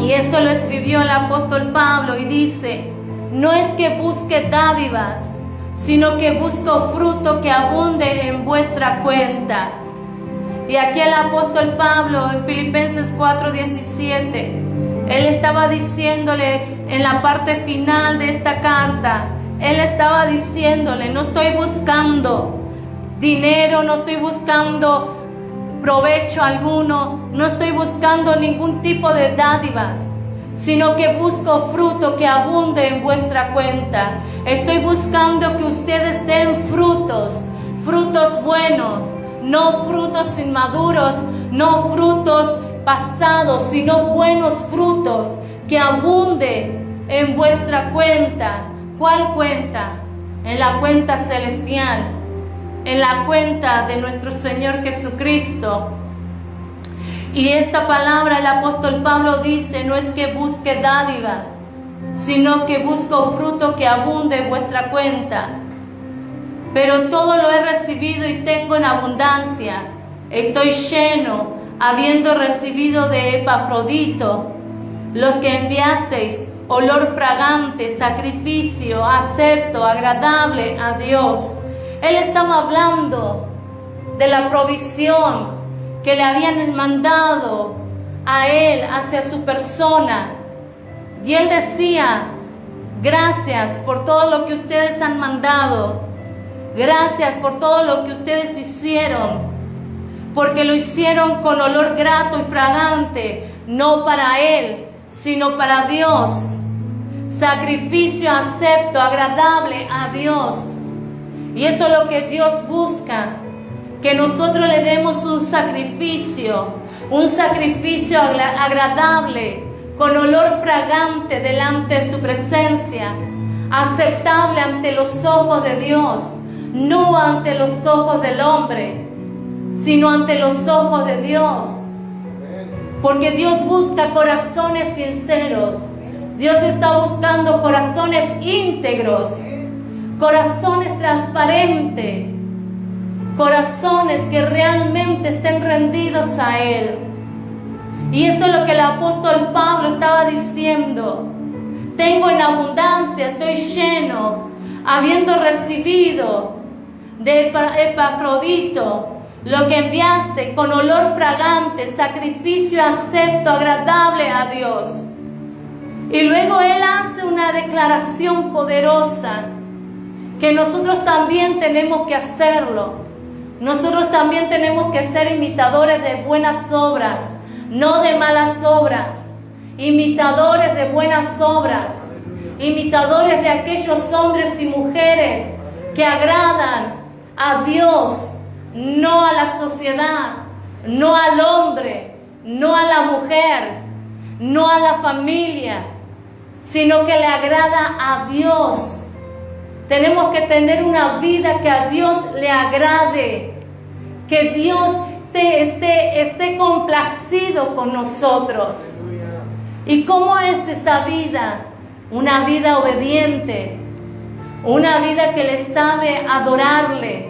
Y esto lo escribió el apóstol Pablo y dice: no es que busque dádivas, sino que busco fruto que abunde en vuestra cuenta. Y aquí el apóstol Pablo en Filipenses 4:17, él estaba diciéndole en la parte final de esta carta, él estaba diciéndole: no estoy buscando dinero, no estoy buscando provecho alguno, no estoy buscando ningún tipo de dádivas, sino que busco fruto que abunde en vuestra cuenta. Estoy buscando que ustedes den frutos, frutos buenos, no frutos inmaduros, no frutos pasados, sino buenos frutos que abunde en vuestra cuenta. ¿Cuál cuenta? En la cuenta celestial, en la cuenta de nuestro Señor Jesucristo. Y esta palabra el apóstol Pablo dice: no es que busque dádivas, sino que busco fruto que abunde en vuestra cuenta. Pero todo lo he recibido y tengo en abundancia. Estoy lleno, habiendo recibido de Epafrodito, los que enviasteis, olor fragante, sacrificio acepto, agradable a Dios. Él estaba hablando de la provisión que le habían mandado a él hacia su persona. Y él decía: gracias por todo lo que ustedes han mandado. Gracias por todo lo que ustedes hicieron, porque lo hicieron con olor grato y fragante, no para él, sino para Dios. Sacrificio acepto, agradable a Dios. Y eso es lo que Dios busca, que nosotros le demos un sacrificio agradable, con olor fragante delante de su presencia, aceptable ante los ojos de Dios, no ante los ojos del hombre, sino ante los ojos de Dios. Porque Dios busca corazones sinceros. Dios está buscando corazones íntegros, corazones transparentes, corazones que realmente estén rendidos a Él. Y esto es lo que el apóstol Pablo estaba diciendo: tengo en abundancia, estoy lleno, habiendo recibido de Epafrodito lo que enviaste con olor fragante, sacrificio acepto, agradable a Dios. Y luego él hace una declaración poderosa, que nosotros también tenemos que hacerlo. Nosotros también tenemos que ser imitadores de buenas obras, no de malas obras. Imitadores de buenas obras, imitadores de aquellos hombres y mujeres que agradan a Dios, no a la sociedad, no al hombre, no a la mujer, no a la familia, sino que le agrada a Dios. Tenemos que tener una vida que a Dios le agrade, que Dios esté complacido con nosotros. ¿Y cómo es esa vida? Una vida obediente, una vida que le sabe adorarle,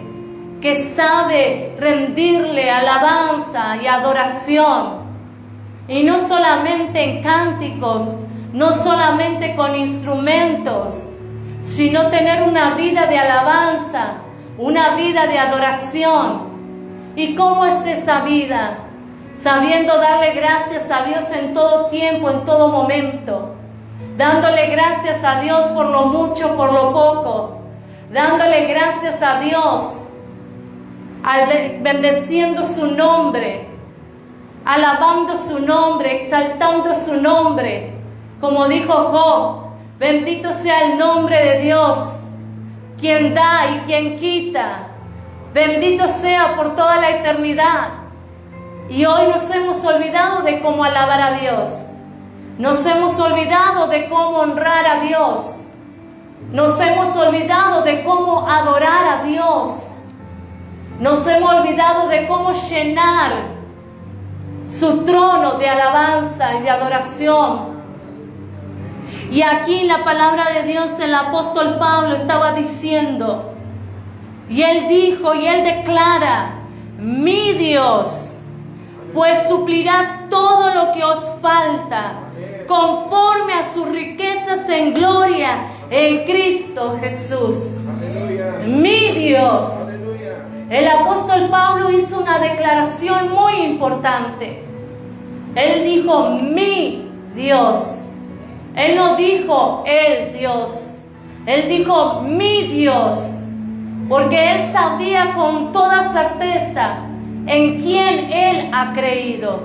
que sabe rendirle alabanza y adoración. Y no solamente en cánticos, no solamente con instrumentos, sino tener una vida de alabanza, una vida de adoración. ¿Y cómo es esa vida? Sabiendo darle gracias a Dios en todo tiempo, en todo momento. Dándole gracias a Dios por lo mucho, por lo poco. Dándole gracias a Dios, bendeciendo su nombre, alabando su nombre, exaltando su nombre. Como dijo Job: bendito sea el nombre de Dios, quien da y quien quita. Bendito sea por toda la eternidad. Y hoy nos hemos olvidado de cómo alabar a Dios. Nos hemos olvidado de cómo honrar a Dios. Nos hemos olvidado de cómo adorar a Dios. Nos hemos olvidado de cómo llenar su trono de alabanza y de adoración. Y aquí en la palabra de Dios el apóstol Pablo estaba diciendo, y él dijo y él declara: mi Dios pues suplirá todo lo que os falta conforme a sus riquezas en gloria en Cristo Jesús. Aleluya. Mi Dios. Aleluya. El apóstol Pablo hizo una declaración muy importante. Él dijo, mi Dios. Él no dijo el Dios. Él dijo, mi Dios. Porque él sabía con toda certeza en quién él ha creído.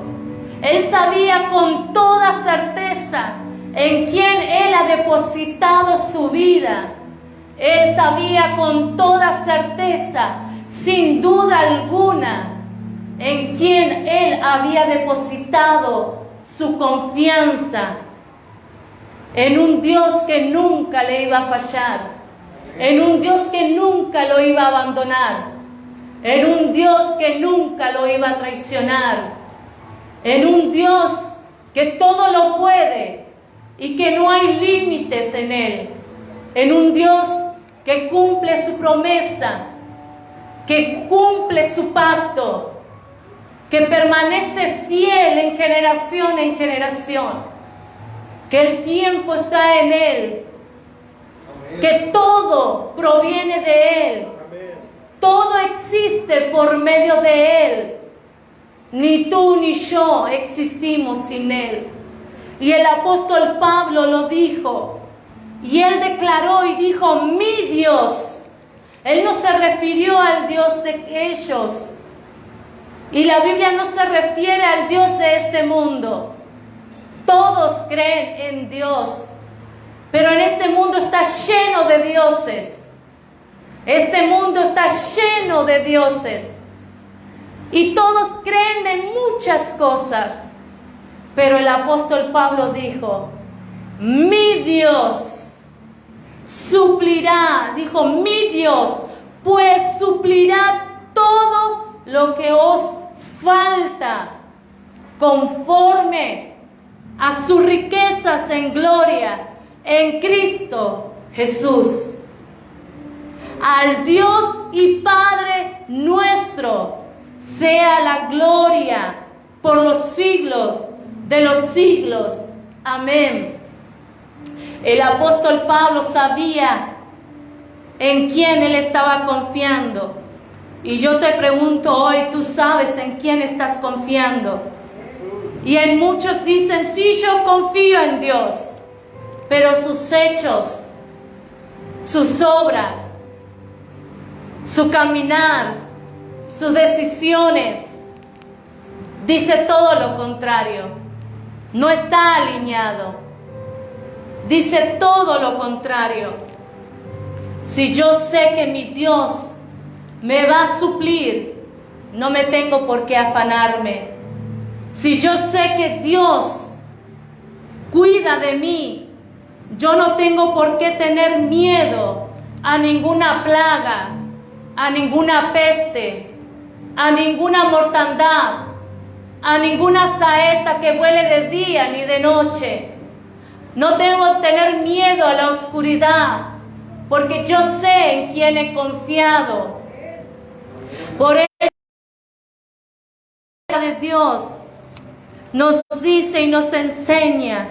Él sabía con toda certeza en quién él ha depositado su vida. Él sabía con toda certeza, sin duda alguna, en quién él había depositado su confianza. En un Dios que nunca le iba a fallar. En un Dios que nunca lo iba a abandonar. En un Dios que nunca lo iba a traicionar. En un Dios que todo lo puede y que no hay límites en Él. En un Dios que cumple su promesa, que cumple su pacto, que permanece fiel en generación, que el tiempo está en Él, que todo proviene de Él, todo existe por medio de Él. Ni tú ni yo existimos sin Él. Y el apóstol Pablo lo dijo. Y él declaró y dijo, mi Dios. Él no se refirió al Dios de ellos. Y la Biblia no se refiere al Dios de este mundo. Todos creen en Dios. Pero en este mundo está lleno de dioses. Este mundo está lleno de dioses. Y todos creen en muchas cosas. Pero el apóstol Pablo dijo, mi Dios suplirá, dijo, mi Dios, pues suplirá todo lo que os falta, conforme a sus riquezas en gloria, en Cristo Jesús. Al Dios y Padre nuestro, sea la gloria por los siglos de los siglos. Amén. El apóstol Pablo sabía en quién él estaba confiando. Y yo te pregunto hoy, ¿tú sabes en quién estás confiando? Y en muchos dicen, sí, yo confío en Dios. Pero sus hechos, sus obras, su caminar, sus decisiones, dice todo lo contrario. No está alineado. Dice todo lo contrario. Si yo sé que mi Dios me va a suplir, no me tengo por qué afanarme. Si yo sé que Dios cuida de mí, yo no tengo por qué tener miedo a ninguna plaga, a ninguna peste, a ninguna mortandad, a ninguna saeta que vuele de día ni de noche. No tengo que tener miedo a la oscuridad, porque yo sé en quién he confiado. Por eso la palabra de Dios nos dice y nos enseña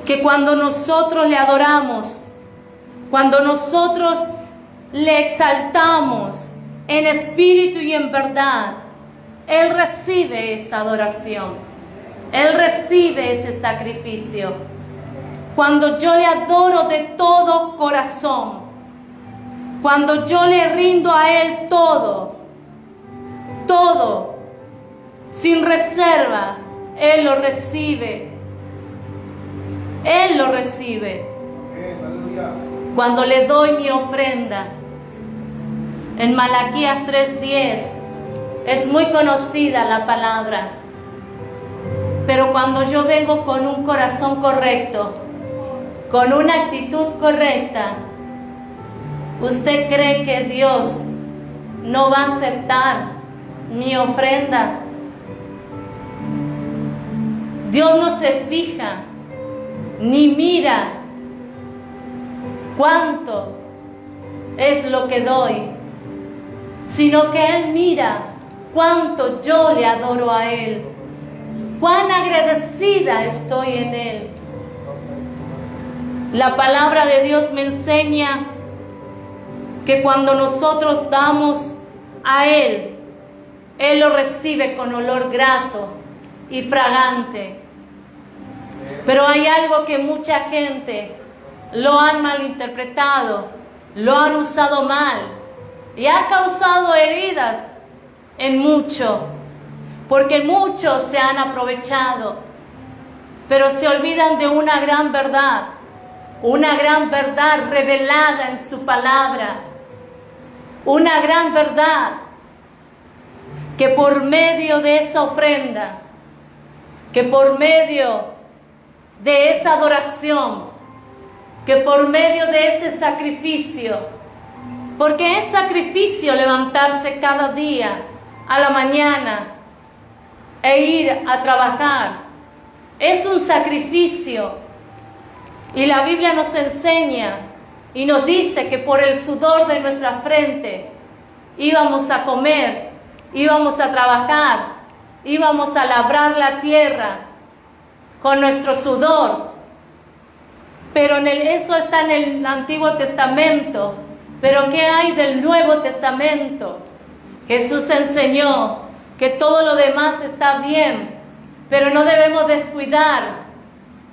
que cuando nosotros le adoramos, cuando nosotros le exaltamos en espíritu y en verdad, Él recibe esa adoración. Él recibe ese sacrificio. Cuando yo le adoro de todo corazón, cuando yo le rindo a Él todo, sin reserva, Él lo recibe. Él lo recibe. Cuando le doy mi ofrenda, en Malaquías 3:10, es muy conocida la palabra. Pero cuando yo vengo con un corazón correcto, con una actitud correcta, ¿usted cree que Dios no va a aceptar mi ofrenda? Dios no se fija ni mira cuánto es lo que doy, sino que Él mira cuánto yo le adoro a Él. cuán agradecida estoy en Él. La palabra de Dios me enseña que cuando nosotros damos a Él, Él lo recibe con olor grato y fragante. Pero hay algo que mucha gente lo han malinterpretado, lo han usado mal y ha causado heridas en muchos, porque muchos se han aprovechado, pero se olvidan de una gran verdad revelada en su palabra, una gran verdad que por medio de esa ofrenda, que por medio de esa adoración, que por medio de ese sacrificio, porque es sacrificio levantarse cada día a la mañana e ir a trabajar, es un sacrificio. Y la Biblia nos enseña y nos dice que por el sudor de nuestra frente íbamos a comer, íbamos a trabajar, íbamos a labrar la tierra con nuestro sudor. Pero eso está en el Antiguo Testamento. Pero ¿qué hay del Nuevo Testamento? Jesús enseñó que todo lo demás está bien, pero no debemos descuidar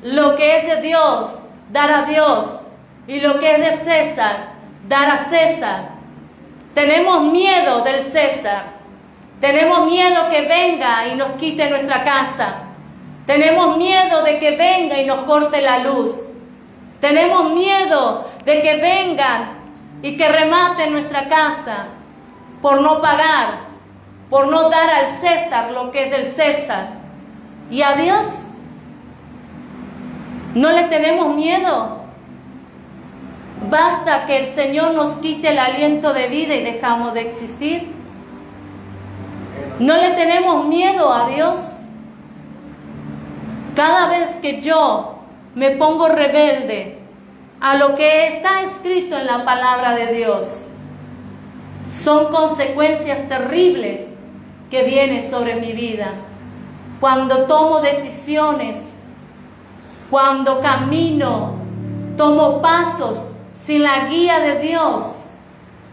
lo que es de Dios, dar a Dios, y lo que es de César, dar a César. Tenemos miedo del César, tenemos miedo que venga y nos quite nuestra casa, tenemos miedo de que venga y nos corte la luz, tenemos miedo de que vengan y que rematen nuestra casa por no pagar, por no dar al César lo que es del César. ¿Y a Dios? ¿No le tenemos miedo? Basta que el Señor nos quite el aliento de vida y dejamos de existir. ¿No le tenemos miedo a Dios? Cada vez que yo me pongo rebelde a lo que está escrito en la palabra de Dios, son consecuencias terribles que vienen sobre mi vida. Cuando tomo decisiones, cuando camino, tomo pasos sin la guía de Dios,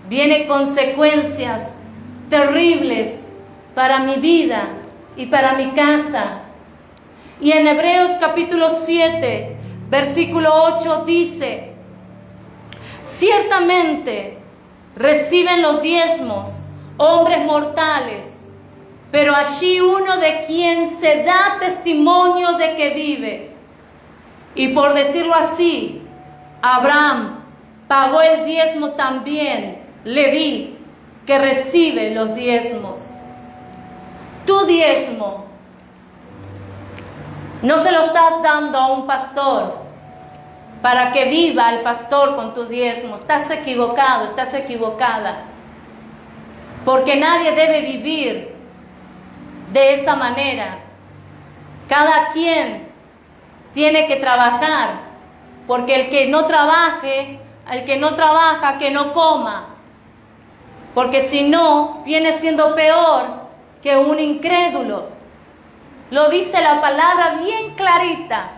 vienen consecuencias terribles para mi vida y para mi casa. Y en Hebreos capítulo 7, versículo 8 dice: ciertamente reciben los diezmos hombres mortales, pero allí uno de quien se da testimonio de que vive. Y por decirlo así, Abraham pagó el diezmo también, Leví, que recibe los diezmos. Tu diezmo no se lo estás dando a un pastor para que viva el pastor con tu diezmo. Estás equivocado, estás equivocada. Porque nadie debe vivir de esa manera. Cada quien tiene que trabajar, porque el que no trabaje, el que no trabaja, que no coma. Porque si no, viene siendo peor que un incrédulo. Lo dice la palabra bien clarita,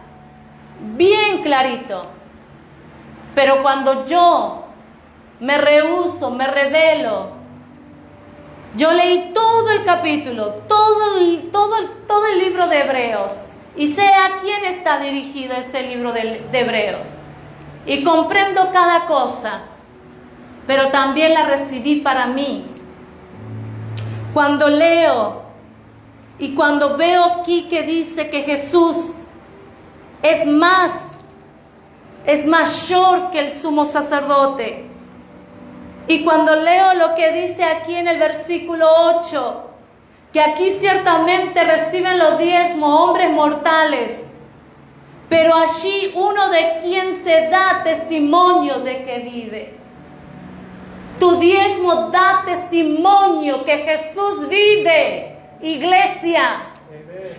bien clarito. Pero cuando yo me rehúso, me rebelo, yo leí todo el capítulo, todo el libro de Hebreos, y sé a quién está dirigido ese libro de Hebreos, y comprendo cada cosa, pero también la recibí para mí. Cuando leo y cuando veo aquí que dice que Jesús es mayor que el sumo sacerdote, y cuando leo lo que dice aquí en el versículo 8, que aquí ciertamente reciben los diezmos hombres mortales, pero allí uno de quien se da testimonio de que vive. Tu diezmo da testimonio que Jesús vive, iglesia.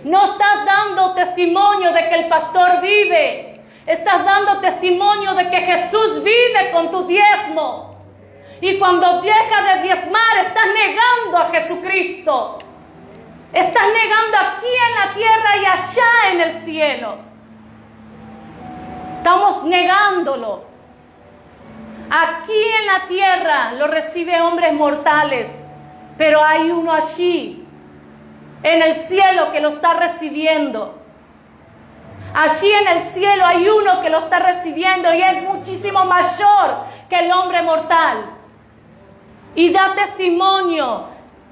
No estás dando testimonio de que el pastor vive, estás dando testimonio de que Jesús vive con tu diezmo. Y cuando dejas de diezmar, estás negando a Jesucristo. Estás negando aquí en la tierra y allá en el cielo. Estamos negándolo. Aquí en la tierra lo recibe hombres mortales, pero hay uno allí en el cielo que lo está recibiendo. Allí en el cielo hay uno que lo está recibiendo y es muchísimo mayor que el hombre mortal. Y da testimonio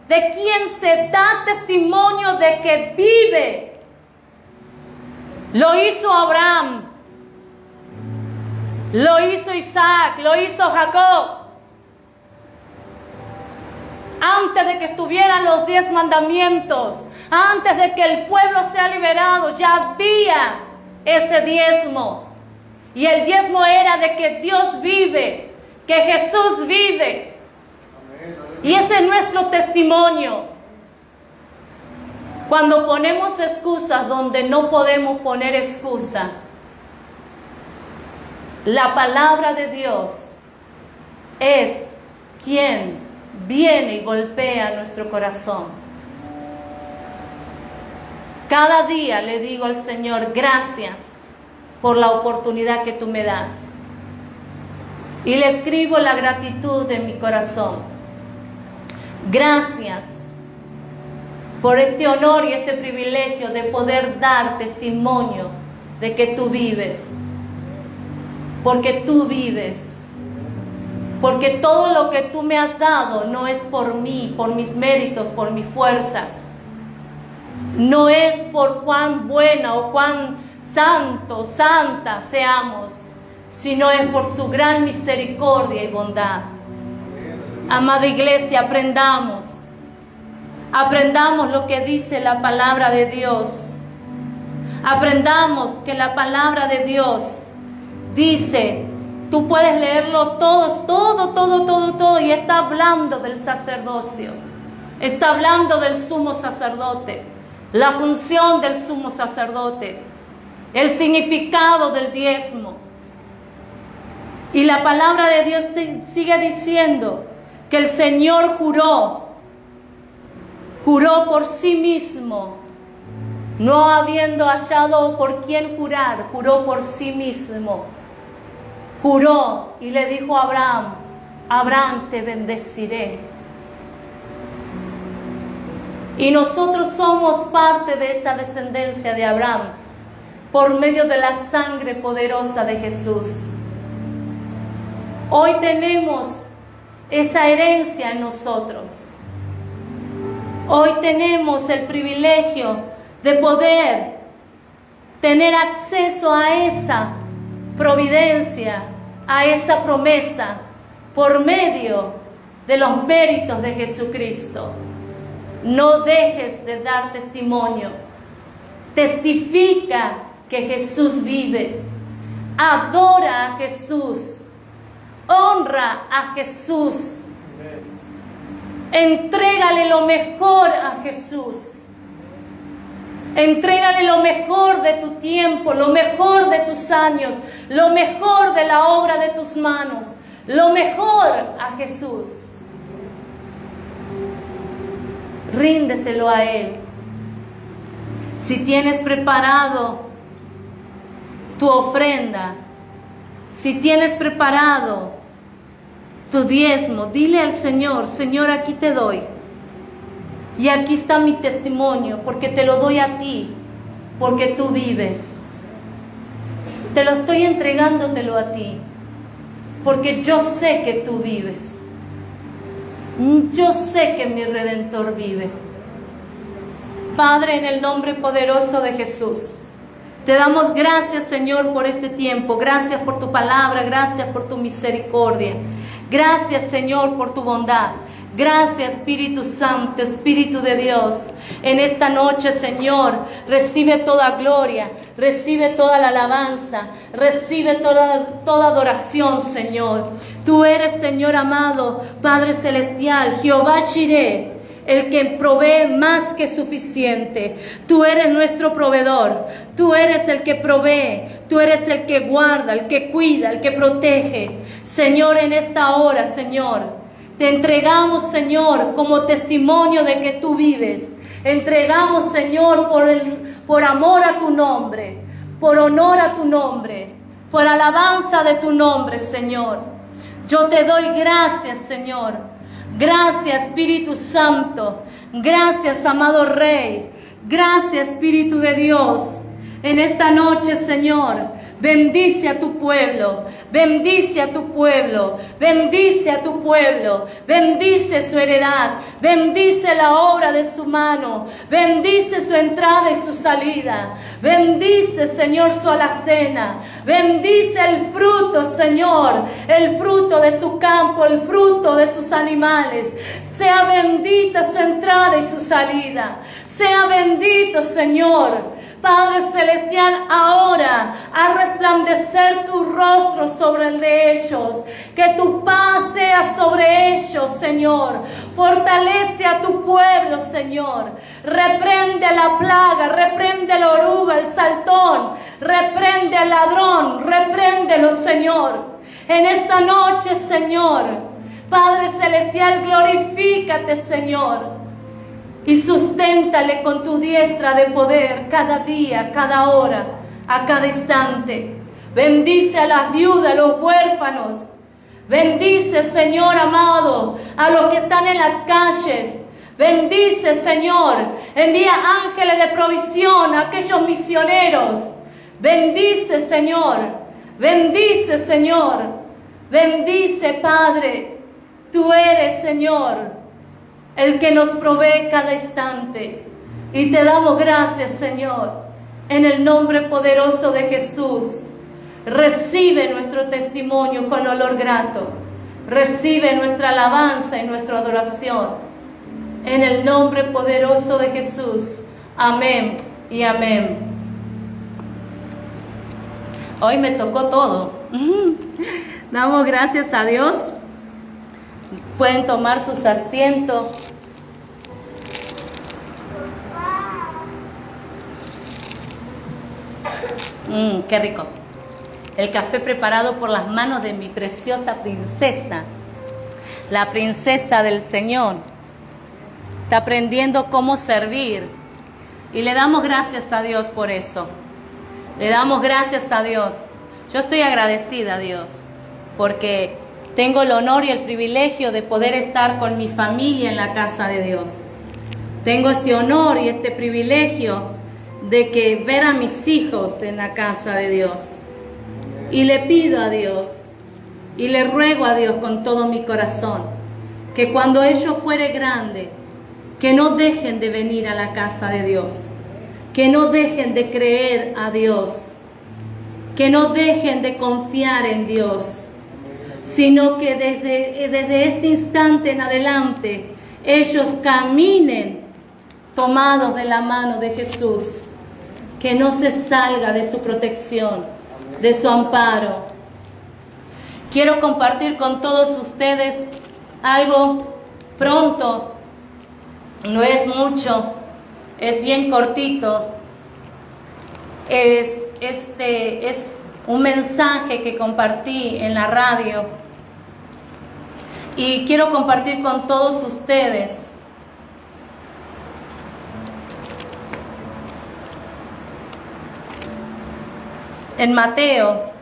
de quien se da testimonio de que vive. Lo hizo Abraham, lo hizo Isaac, lo hizo Jacob. Antes de que estuvieran los 10 mandamientos, antes de que el pueblo sea liberado, ya había ese diezmo. Y el diezmo era de que Dios vive, que Jesús vive. Y ese es nuestro testimonio. Cuando ponemos excusas donde no podemos poner excusa, la palabra de Dios es quien viene y golpea nuestro corazón. Cada día le digo al Señor, gracias por la oportunidad que tú me das. Y le escribo la gratitud en mi corazón. Gracias por este honor y este privilegio de poder dar testimonio de que tú vives. Porque tú vives. Porque todo lo que tú me has dado no es por mí, por mis méritos, por mis fuerzas. No es por cuán buena o cuán santo, santa seamos, sino es por su gran misericordia y bondad. Amada iglesia, aprendamos lo que dice la palabra de Dios. Aprendamos que la palabra de Dios dice, tú puedes leerlo todo, y está hablando del sacerdocio. Está hablando del sumo sacerdote, la función del sumo sacerdote, el significado del diezmo. Y la palabra de Dios sigue diciendo que el Señor juró por sí mismo, no habiendo hallado por quién jurar, juró por sí mismo. Juró y le dijo a Abraham, Abraham, te bendeciré. Y nosotros somos parte de esa descendencia de Abraham por medio de la sangre poderosa de Jesús. Hoy tenemos esa herencia en nosotros. Hoy tenemos el privilegio de poder tener acceso a esa providencia, a esa promesa, por medio de los méritos de Jesucristo. No dejes de dar testimonio. Testifica que Jesús vive. Adora a Jesús. Honra a Jesús. Entrégale lo mejor a Jesús. Entrégale lo mejor de tu tiempo, lo mejor de tus años, lo mejor de la obra de tus manos, lo mejor a Jesús. Ríndeselo a Él. Si tienes preparado tu ofrenda, si tienes preparado tu diezmo, dile al Señor, Señor, aquí te doy. Y aquí está mi testimonio, porque te lo doy a ti, porque tú vives. Te lo estoy entregándotelo a ti, porque yo sé que tú vives. Yo sé que mi Redentor vive. Padre, en el nombre poderoso de Jesús, te damos gracias, Señor, por este tiempo. Gracias por tu palabra, gracias por tu misericordia. Gracias, Señor, por tu bondad. Gracias, Espíritu Santo, Espíritu de Dios. En esta noche, Señor, recibe toda gloria, recibe toda la alabanza, recibe toda adoración, Señor. Tú eres, Señor amado, Padre Celestial, Jehová Jireh, el que provee más que suficiente. Tú eres nuestro proveedor, tú eres el que provee, tú eres el que guarda, el que cuida, el que protege. Señor, en esta hora, Señor, te entregamos, Señor, como testimonio de que tú vives. Entregamos, Señor, por amor a tu nombre, por honor a tu nombre, por alabanza de tu nombre, Señor. Yo te doy gracias, Señor. Gracias, Espíritu Santo. Gracias, amado Rey. Gracias, Espíritu de Dios. En esta noche, Señor, bendice a tu pueblo, bendice a tu pueblo, bendice a tu pueblo, bendice su heredad, bendice la obra de su mano, bendice su entrada y su salida, bendice, Señor, su alacena, bendice el fruto, Señor, el fruto de su campo, el fruto de sus animales. Sea bendita su entrada y su salida, sea bendito, Señor. Padre Celestial, ahora haz resplandecer tu rostro sobre el de ellos. Que tu paz sea sobre ellos, Señor. Fortalece a tu pueblo, Señor. Reprende la plaga, reprende la oruga, el saltón. Reprende al ladrón, repréndelo, Señor. En esta noche, Señor, Padre Celestial, glorifícate, Señor. Y susténtale con tu diestra de poder cada día, cada hora, a cada instante. Bendice a las viudas, a los huérfanos. Bendice, Señor amado, a los que están en las calles. Bendice, Señor. Envía ángeles de provisión a aquellos misioneros. Bendice, Señor. Bendice, Señor. Bendice, Padre. Tú eres, Señor, el que nos provee cada instante. Y te damos gracias, Señor, en el nombre poderoso de Jesús. Recibe nuestro testimonio con olor grato. Recibe nuestra alabanza y nuestra adoración. En el nombre poderoso de Jesús. Amén y amén. Hoy me tocó todo. Damos gracias a Dios. Pueden tomar sus asientos. Qué rico. El café preparado por las manos de mi preciosa princesa, la princesa del Señor. Está aprendiendo cómo servir. Y le damos gracias a Dios por eso. Le damos gracias a Dios. Yo estoy agradecida a Dios porque tengo el honor y el privilegio de poder estar con mi familia en la casa de Dios. Tengo este honor y este privilegio de que ver a mis hijos en la casa de Dios. Y le pido a Dios y le ruego a Dios con todo mi corazón que cuando ellos fueren grandes, que no dejen de venir a la casa de Dios, que no dejen de creer a Dios, que no dejen de confiar en Dios, sino que desde este instante en adelante ellos caminen tomados de la mano de Jesús, que no se salga de su protección, de su amparo. Quiero compartir con todos ustedes algo pronto, no es mucho, es bien cortito, es un mensaje que compartí en la radio y quiero compartir con todos ustedes. En Mateo,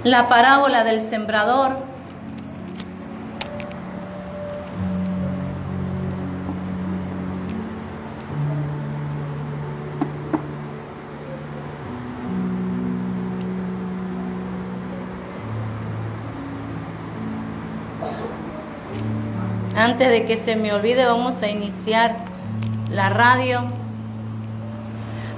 la parábola del sembrador. Antes de que se me olvide, vamos a iniciar la radio.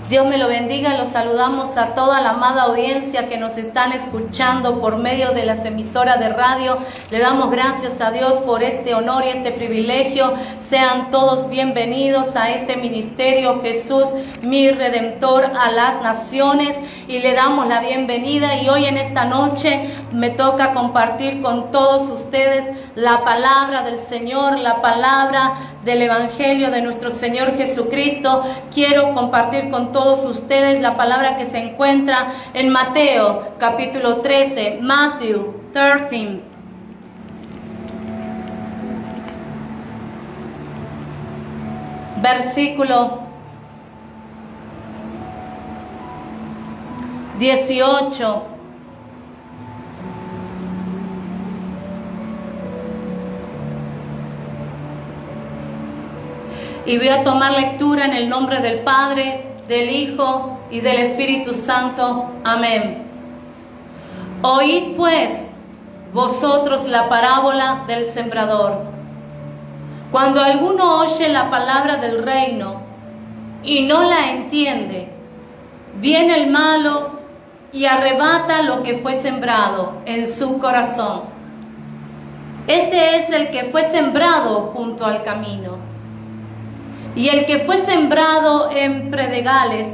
Dios me lo bendiga. Los saludamos a toda la amada audiencia que nos están escuchando por medio de las emisoras de radio. Le damos gracias a Dios por este honor y este privilegio. Sean todos bienvenidos a este ministerio Jesús, mi Redentor a las naciones. Y le damos la bienvenida. Y hoy en esta noche me toca compartir con todos ustedes la palabra del Señor, la palabra del Evangelio de nuestro Señor Jesucristo. Quiero compartir con todos ustedes la palabra que se encuentra en Mateo capítulo 13, Matthew 13. Versículo 18. Y voy a tomar lectura en el nombre del Padre, del Hijo y del Espíritu Santo. Amén. Oíd pues vosotros la parábola del sembrador. Cuando alguno oye la palabra del reino y no la entiende, viene el malo y arrebata lo que fue sembrado en su corazón. Este es el que fue sembrado junto al camino. Y el que fue sembrado en predegales,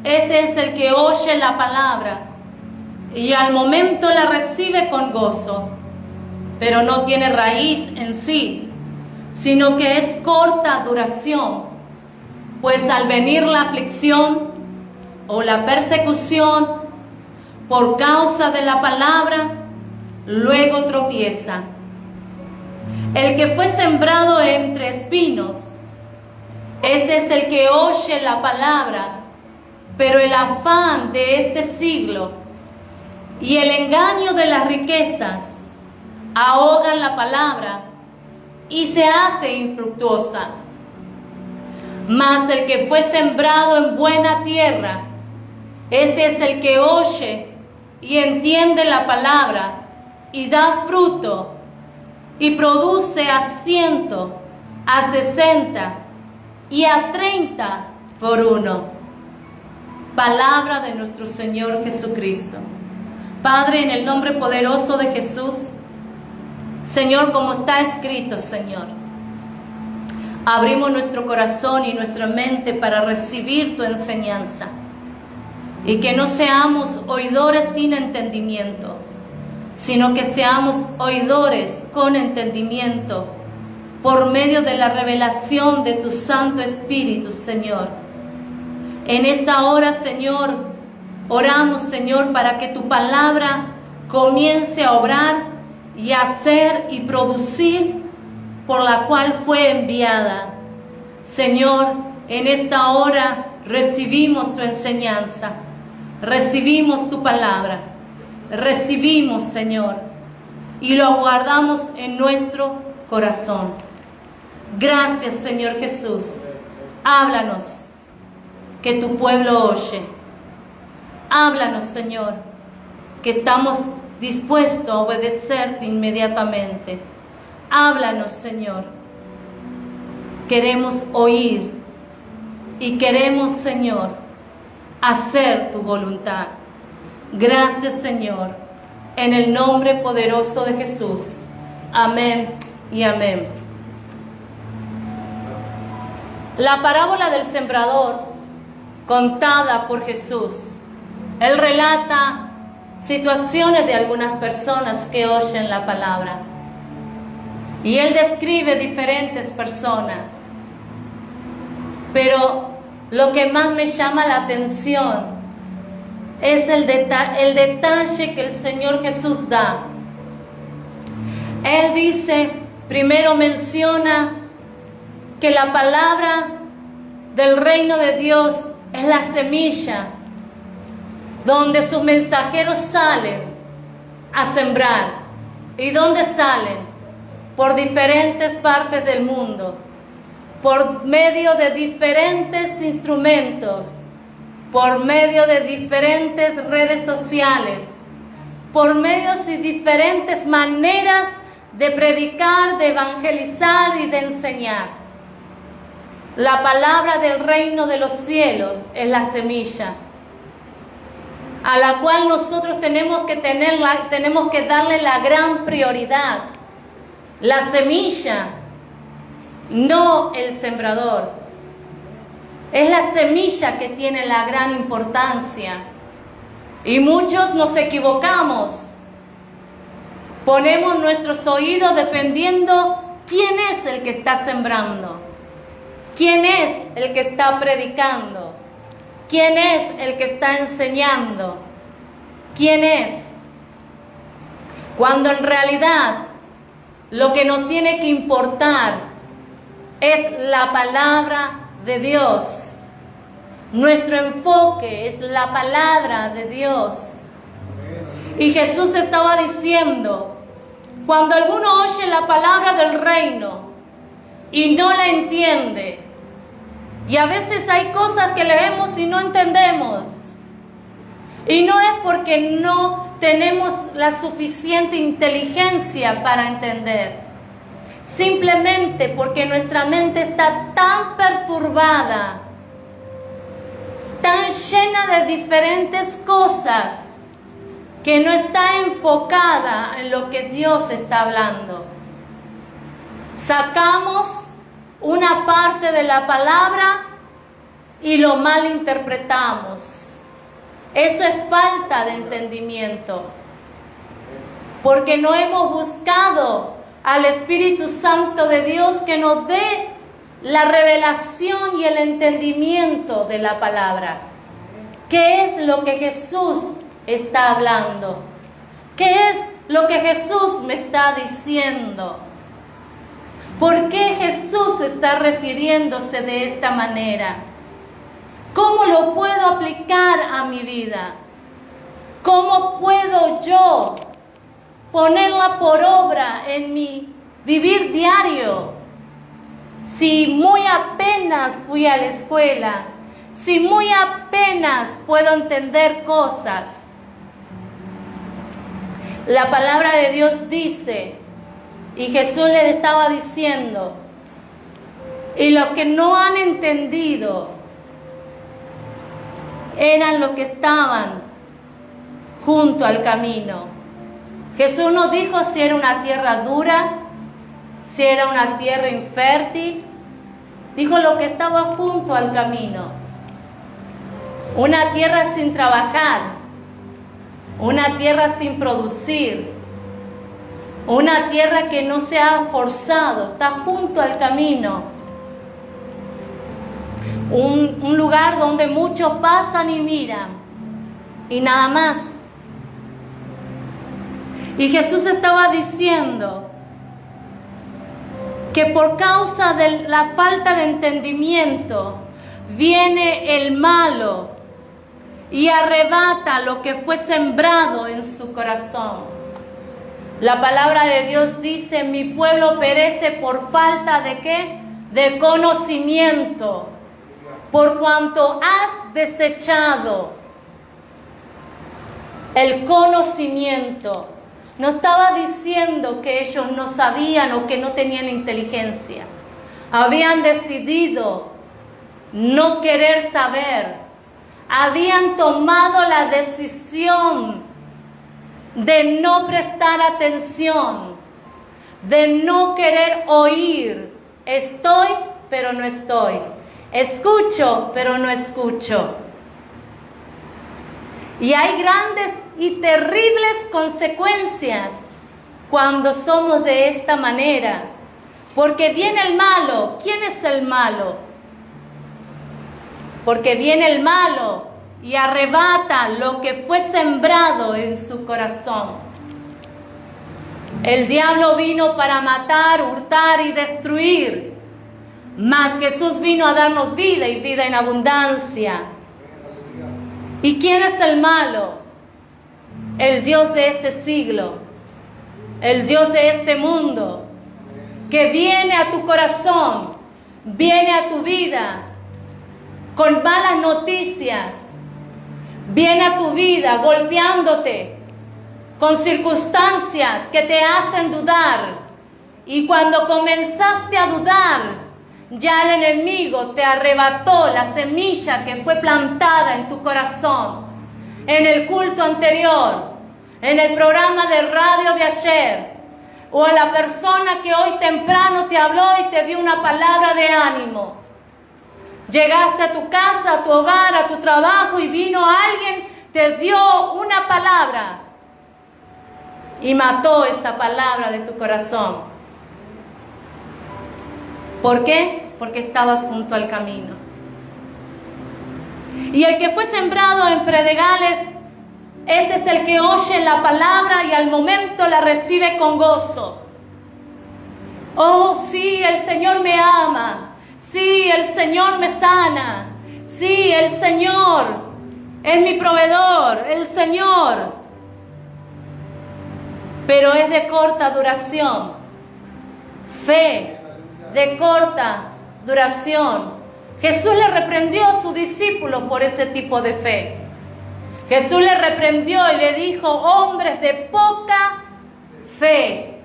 este es el que oye la palabra y al momento la recibe con gozo, pero no tiene raíz en sí, sino que es corta duración, pues al venir la aflicción o la persecución por causa de la palabra, luego tropieza. El que fue sembrado entre espinos, este es el que oye la palabra, pero el afán de este siglo y el engaño de las riquezas ahogan la palabra y se hace infructuosa. Mas el que fue sembrado en buena tierra, este es el que oye y entiende la palabra y da fruto y produce a 100, a 60 y a 30 por uno. Palabra de nuestro Señor Jesucristo. Padre, en el nombre poderoso de Jesús, Señor, como está escrito, Señor, abrimos nuestro corazón y nuestra mente para recibir tu enseñanza y que no seamos oidores sin entendimiento, sino que seamos oidores con entendimiento por medio de la revelación de tu Santo Espíritu, Señor. En esta hora, Señor, oramos, Señor, para que tu palabra comience a obrar y a hacer y producir por la cual fue enviada. Señor, en esta hora recibimos tu enseñanza, recibimos tu palabra, recibimos, Señor, y lo guardamos en nuestro corazón. Gracias, Señor Jesús. Háblanos, que tu pueblo oye. Háblanos, Señor, que estamos dispuestos a obedecerte inmediatamente. Háblanos, Señor. Queremos oír y queremos, Señor, hacer tu voluntad. Gracias, Señor, en el nombre poderoso de Jesús. Amén y amén. La parábola del sembrador, contada por Jesús, él relata situaciones de algunas personas que oyen la palabra. Y él describe diferentes personas. Pero lo que más me llama la atención es el detalle que el Señor Jesús da. Él dice, primero menciona que la palabra del reino de Dios es la semilla donde sus mensajeros salen a sembrar. ¿Y dónde salen? Por diferentes partes del mundo, por medio de diferentes instrumentos, por medio de diferentes redes sociales, por medio de diferentes maneras de predicar, de evangelizar y de enseñar. La palabra del reino de los cielos es la semilla, a la cual nosotros tenemos que darle la gran prioridad. La semilla, no el sembrador. Es la semilla que tiene la gran importancia. Y muchos nos equivocamos. Ponemos nuestros oídos dependiendo quién es el que está sembrando, quién es el que está predicando, quién es el que está enseñando, quién es. Cuando en realidad lo que nos tiene que importar es la palabra de Dios. Nuestro enfoque es la palabra de Dios. Y Jesús estaba diciendo, cuando alguno oye la palabra del reino y no la entiende, y a veces hay cosas que leemos y no entendemos, y no es porque no tenemos la suficiente inteligencia para entender, simplemente porque nuestra mente está tan perturbada, tan llena de diferentes cosas, que no está enfocada en lo que Dios está hablando. Sacamos una parte de la palabra y lo malinterpretamos. Eso es falta de entendimiento, porque no hemos buscado al Espíritu Santo de Dios que nos dé la revelación y el entendimiento de la palabra. ¿Qué es lo que Jesús está hablando? ¿Qué es lo que Jesús me está diciendo? ¿Por qué Jesús está refiriéndose de esta manera? ¿Cómo lo puedo aplicar a mi vida? ¿Cómo puedo yo ponerla por obra en mi vivir diario? Si muy apenas fui a la escuela, si muy apenas puedo entender cosas. La palabra de Dios dice, y Jesús le estaba diciendo, y los que no han entendido eran los que estaban junto al camino. Jesús no dijo si era una tierra dura, si era una tierra infértil, dijo lo que estaba junto al camino. Una tierra sin trabajar, una tierra sin producir, una tierra que no se ha forzado, está junto al camino. Un lugar donde muchos pasan y miran, y nada más. Y Jesús estaba diciendo que por causa de la falta de entendimiento viene el malo y arrebata lo que fue sembrado en su corazón. La palabra de Dios dice, mi pueblo perece por falta de ¿qué? De conocimiento, por cuanto has desechado el conocimiento. No estaba diciendo que ellos no sabían o que no tenían inteligencia. Habían decidido no querer saber. Habían tomado la decisión de no prestar atención, de no querer oír. Estoy, pero no estoy. Escucho, pero no escucho. Y hay grandes y terribles consecuencias cuando somos de esta manera. Porque viene el malo. ¿Quién es el malo? Porque viene el malo y arrebata lo que fue sembrado en su corazón. El diablo vino para matar, hurtar y destruir, mas Jesús vino a darnos vida y vida en abundancia. ¿Y quién es el malo? El Dios de este siglo, el Dios de este mundo, que viene a tu corazón, viene a tu vida con malas noticias, viene a tu vida golpeándote con circunstancias que te hacen dudar. Y cuando comenzaste a dudar, ya el enemigo te arrebató la semilla que fue plantada en tu corazón. En el culto anterior, en el programa de radio de ayer, o a la persona que hoy temprano te habló y te dio una palabra de ánimo. Llegaste a tu casa, a tu hogar, a tu trabajo y vino alguien, te dio una palabra y mató esa palabra de tu corazón. ¿Por qué? Porque estabas junto al camino. Y el que fue sembrado en predegales, este es el que oye la palabra y al momento la recibe con gozo. Oh, sí, el Señor me ama. Sí, el Señor me sana. Sí, el Señor es mi proveedor, el Señor. Pero es de corta duración. Fe de corta duración. Jesús le reprendió a sus discípulos por ese tipo de fe. Jesús le reprendió y le dijo, hombres de poca fe.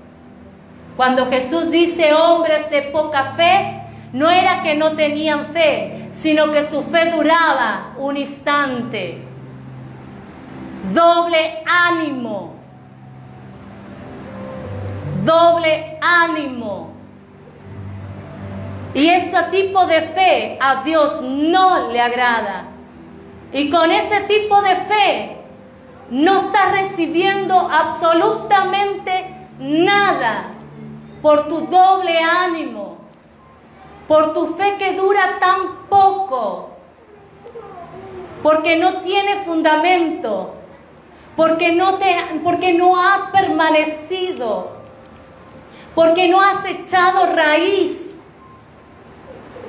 Cuando Jesús dice hombres de poca fe, no era que no tenían fe, sino que su fe duraba un instante. Doble ánimo. Doble ánimo. Y ese tipo de fe a Dios no le agrada. Y con ese tipo de fe no estás recibiendo absolutamente nada por tu doble ánimo, por tu fe que dura tan poco, porque no tiene fundamento, porque no has permanecido, porque no has echado raíz.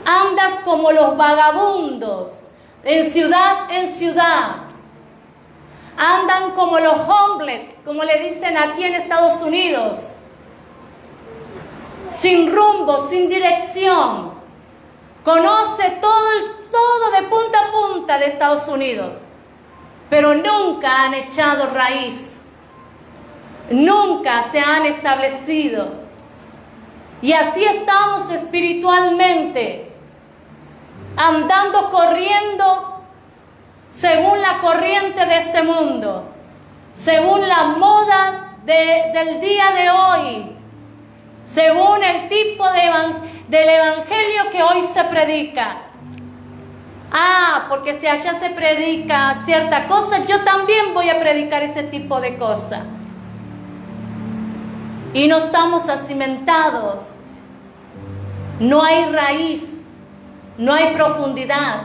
Andas como los vagabundos, en ciudad en ciudad. Andan como los homeless, como le dicen aquí en Estados Unidos. Sin rumbo, sin dirección. Conoce todo de punta a punta de Estados Unidos. Pero nunca han echado raíz. Nunca se han establecido. Y así estamos espiritualmente. Andando, corriendo según la corriente de este mundo, según la moda del día de hoy, según el tipo del evangelio que hoy se predica. Ah, porque si allá se predica cierta cosa, yo también voy a predicar ese tipo de cosa. Y no estamos acimentados, no hay raíz. No hay profundidad.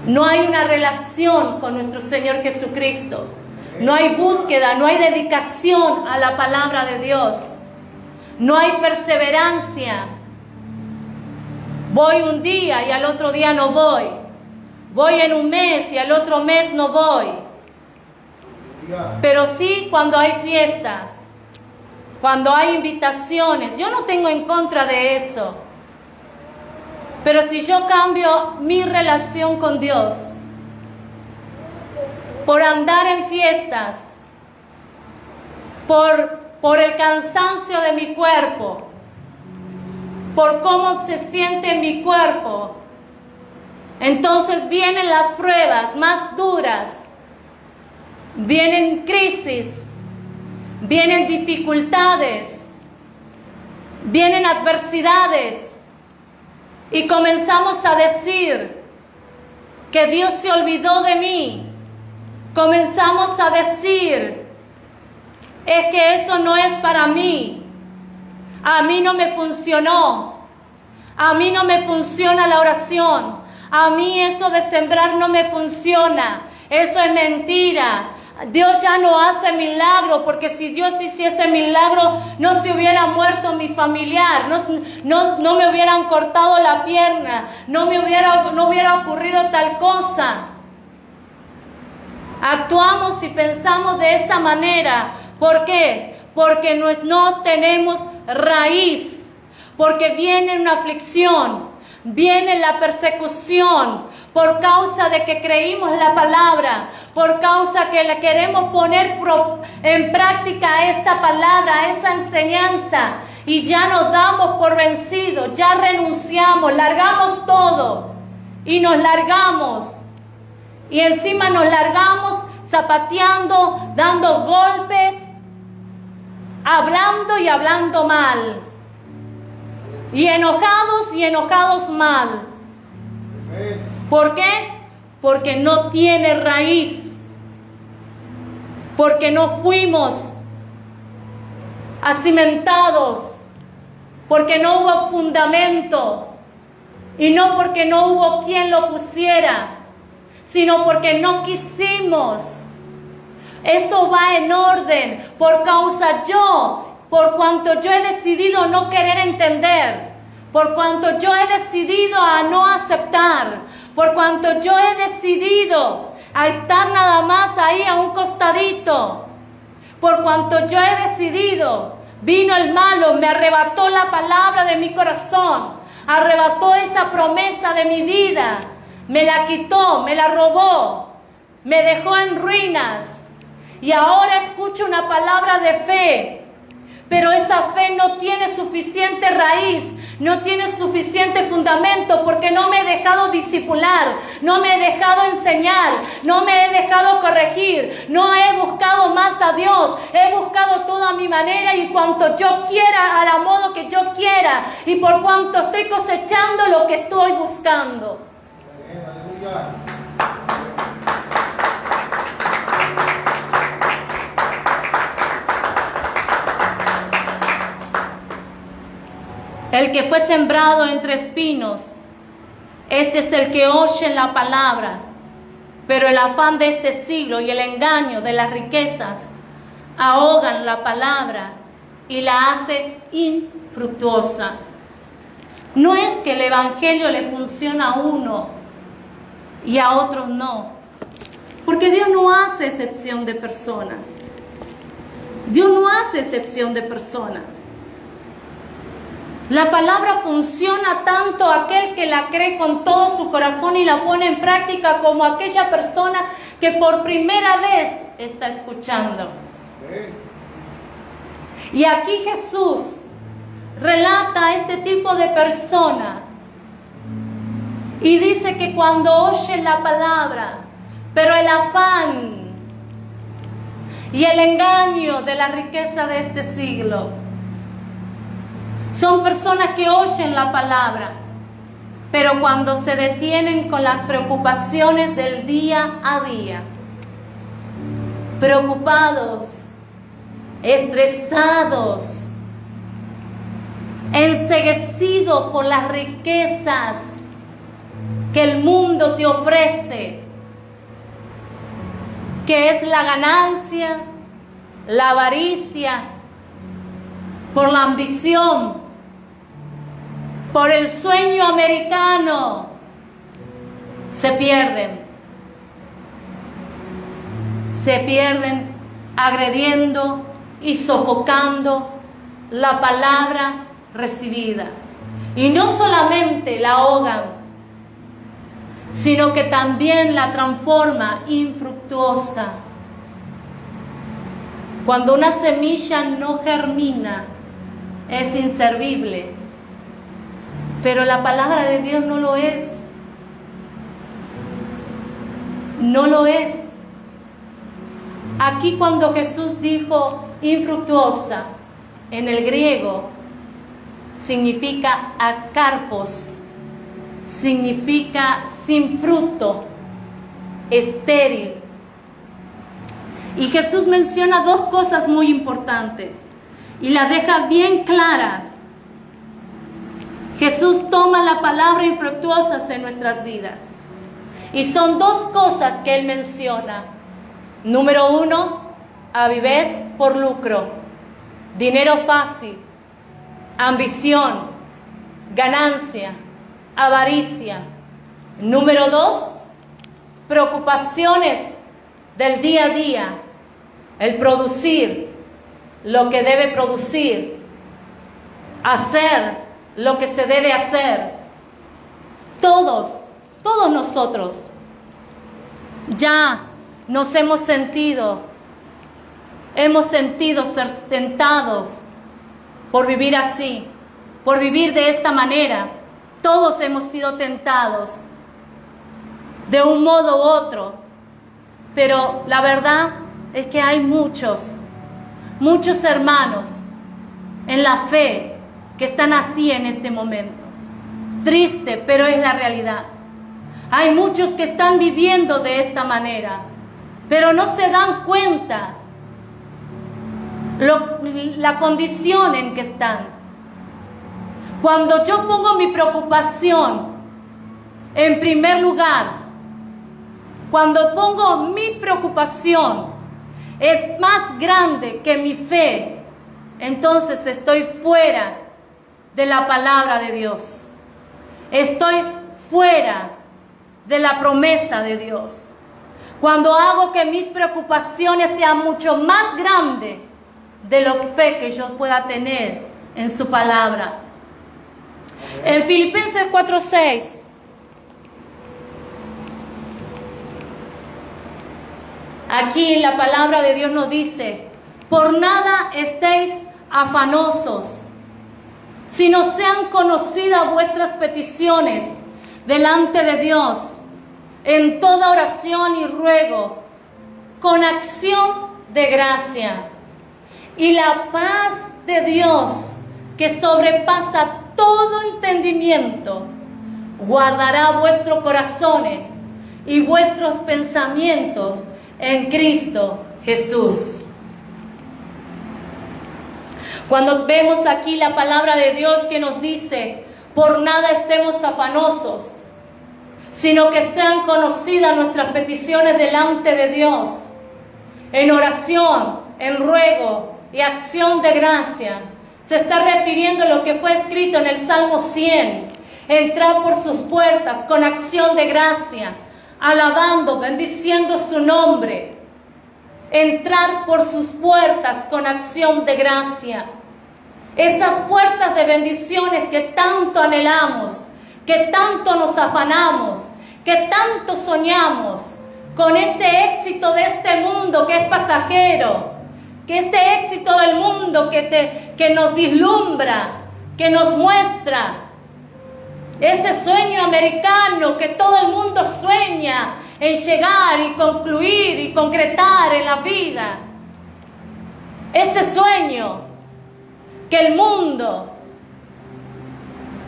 No hay una relación con nuestro Señor Jesucristo. No hay búsqueda, no hay dedicación a la palabra de Dios. No hay perseverancia. Voy un día y al otro día no voy. Voy en un mes y al otro mes no voy. Pero sí cuando hay fiestas, cuando hay invitaciones. Yo no tengo en contra de eso. Pero si yo cambio mi relación con Dios por andar en fiestas, por el cansancio de mi cuerpo, por cómo se siente mi cuerpo, entonces vienen las pruebas más duras, vienen crisis, vienen dificultades, vienen adversidades. Y comenzamos a decir que Dios se olvidó de mí. Comenzamos a decir, es que eso no es para mí. A mí no me funcionó. A mí no me funciona la oración. A mí eso de sembrar no me funciona. Eso es mentira. Dios ya no hace milagro, porque si Dios hiciese milagro, no se hubiera muerto mi familiar, no me hubieran cortado la pierna, no hubiera ocurrido tal cosa. Actuamos y pensamos de esa manera. ¿Por qué? Porque no tenemos raíz, porque viene una aflicción, viene la persecución, por causa de que creímos la palabra, por causa que le queremos poner en práctica esa palabra, esa enseñanza. y ya nos damos por vencidos, ya renunciamos, largamos todo y nos largamos. Y encima nos largamos zapateando, dando golpes, hablando y hablando mal. Y enojados mal. ¿Por qué? Porque no tiene raíz. Porque no fuimos acimentados. Porque no hubo fundamento. Y no porque no hubo quien lo pusiera, sino porque no quisimos. Esto va en orden por cuanto yo he decidido no querer entender, por cuanto yo he decidido a no aceptar, por cuanto yo he decidido a estar nada más ahí a un costadito, por cuanto yo he decidido, vino el malo, me arrebató la palabra de mi corazón, arrebató esa promesa de mi vida, me la quitó, me la robó, me dejó en ruinas. Y ahora escucho una palabra de fe, pero esa fe no tiene suficiente raíz, no tiene suficiente fundamento, porque no me he dejado discipular, no me he dejado enseñar, no me he dejado corregir, no he buscado más a Dios, he buscado todo a mi manera y cuanto yo quiera, a la modo que yo quiera, y por cuanto estoy cosechando lo que estoy buscando. Aleluya. El que fue sembrado entre espinos, este es el que oye la palabra, pero el afán de este siglo y el engaño de las riquezas ahogan la palabra y la hace infructuosa. No es que el evangelio le funciona a uno y a otros no, porque Dios no hace excepción de persona. Dios no hace excepción de persona. La palabra funciona tanto a aquel que la cree con todo su corazón y la pone en práctica, como a aquella persona que por primera vez está escuchando. Y aquí Jesús relata a este tipo de persona y dice que cuando oyen la palabra, pero el afán y el engaño de la riqueza de este siglo, son personas que oyen la palabra, pero cuando se detienen con las preocupaciones del día a día, preocupados, estresados, enceguecidos por las riquezas que el mundo te ofrece, que es la ganancia, la avaricia, por la ambición, por el sueño americano, se pierden agrediendo y sofocando la palabra recibida. Y no solamente la ahogan, sino que también la transforma infructuosa. Cuando una semilla no germina, es inservible. Pero la palabra de Dios no lo es. No lo es. Aquí cuando Jesús dijo infructuosa, en el griego significa acarpos, significa sin fruto, estéril. Y Jesús menciona dos cosas muy importantes y las deja bien claras. Jesús toma la palabra infructuosas en nuestras vidas. Y son dos cosas que Él menciona. Número uno, avidez por lucro, dinero fácil, ambición, ganancia, avaricia. Número dos, preocupaciones del día a día, el producir lo que debe producir, hacer lo que se debe hacer. Todos nosotros ya nos hemos sentido ser tentados por vivir así, por vivir de esta manera. Todos hemos sido tentados de un modo u otro, pero la verdad es que hay muchos hermanos en la fe que están así en este momento. Triste, pero es la realidad. Hay muchos que están viviendo de esta manera, pero no se dan cuenta la condición en que están. Cuando yo pongo mi preocupación en primer lugar, cuando pongo mi preocupación es más grande que mi fe, entonces estoy fuera de la palabra de Dios. Estoy fuera de la promesa de Dios. Cuando hago que mis preocupaciones sean mucho más grandes de la fe que yo pueda tener en su palabra. En Filipenses 4:6. Aquí la palabra de Dios nos dice: por nada estéis afanosos, sino sean conocidas vuestras peticiones delante de Dios, en toda oración y ruego, con acción de gracia. Y la paz de Dios, que sobrepasa todo entendimiento, guardará vuestros corazones y vuestros pensamientos en Cristo Jesús. Cuando vemos aquí la palabra de Dios que nos dice: por nada estemos afanosos, sino que sean conocidas nuestras peticiones delante de Dios, en oración, en ruego y acción de gracia, se está refiriendo a lo que fue escrito en el Salmo 100. Entrad por sus puertas con acción de gracia, alabando, bendiciendo su nombre. Entrar por sus puertas con acción de gracia. Esas puertas de bendiciones que tanto anhelamos, que tanto nos afanamos, que tanto soñamos, con este éxito de este mundo que es pasajero, que este éxito del mundo que nos vislumbra, que nos muestra, ese sueño americano que todo el mundo sueña en llegar y concluir y concretar en la vida. Ese sueño que el mundo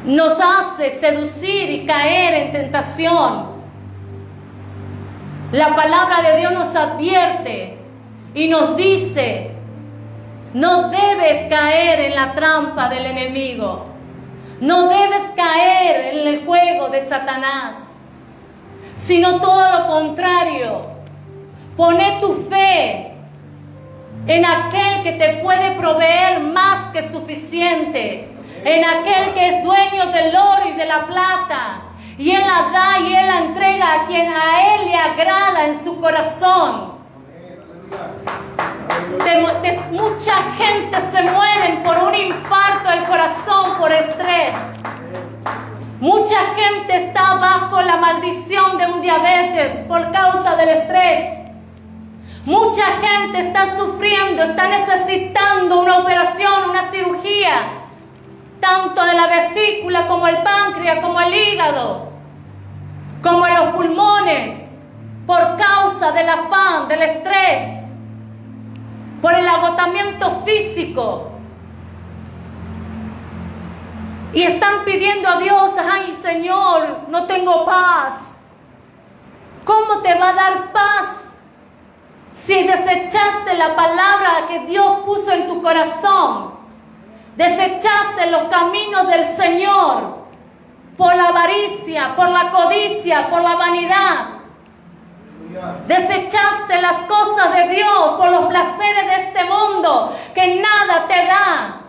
nos hace seducir y caer en tentación. La palabra de Dios nos advierte y nos dice: no debes caer en la trampa del enemigo. No debes caer en el juego de Satanás, sino todo lo contrario. Pone tu fe en aquel que te puede proveer más que suficiente, en aquel que es dueño del oro y de la plata, y Él la da y Él la entrega a quien a Él le agrada en su corazón. Mucha gente se muere por un infarto del corazón por estrés. Mucha gente está bajo la maldición de un diabetes por causa del estrés. Mucha gente está sufriendo, está necesitando una operación, una cirugía, tanto de la vesícula como el páncreas, como el hígado, como los pulmones, por causa del afán, del estrés, por el agotamiento físico. Y están pidiendo a Dios: ay Señor, no tengo paz. ¿Cómo te va a dar paz si desechaste la palabra que Dios puso en tu corazón? Desechaste los caminos del Señor por la avaricia, por la codicia, por la vanidad. Desechaste las cosas de Dios por los placeres de este mundo que nada te da.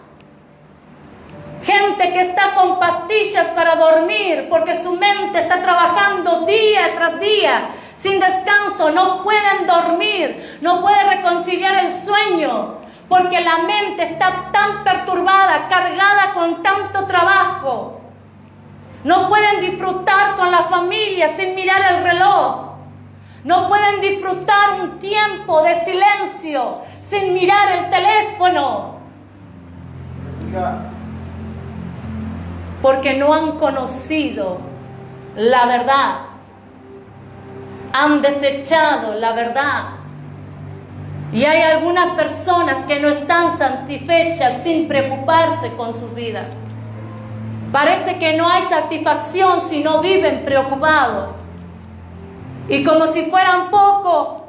Gente que está con pastillas para dormir porque su mente está trabajando día tras día sin descanso. No pueden dormir, no pueden reconciliar el sueño porque la mente está tan perturbada, cargada con tanto trabajo. No pueden disfrutar con la familia sin mirar el reloj. No pueden disfrutar un tiempo de silencio sin mirar el teléfono. Porque no han conocido la verdad. Han desechado la verdad. Y hay algunas personas que no están satisfechas sin preocuparse con sus vidas. Parece que no hay satisfacción si no viven preocupados. Y como si fueran poco,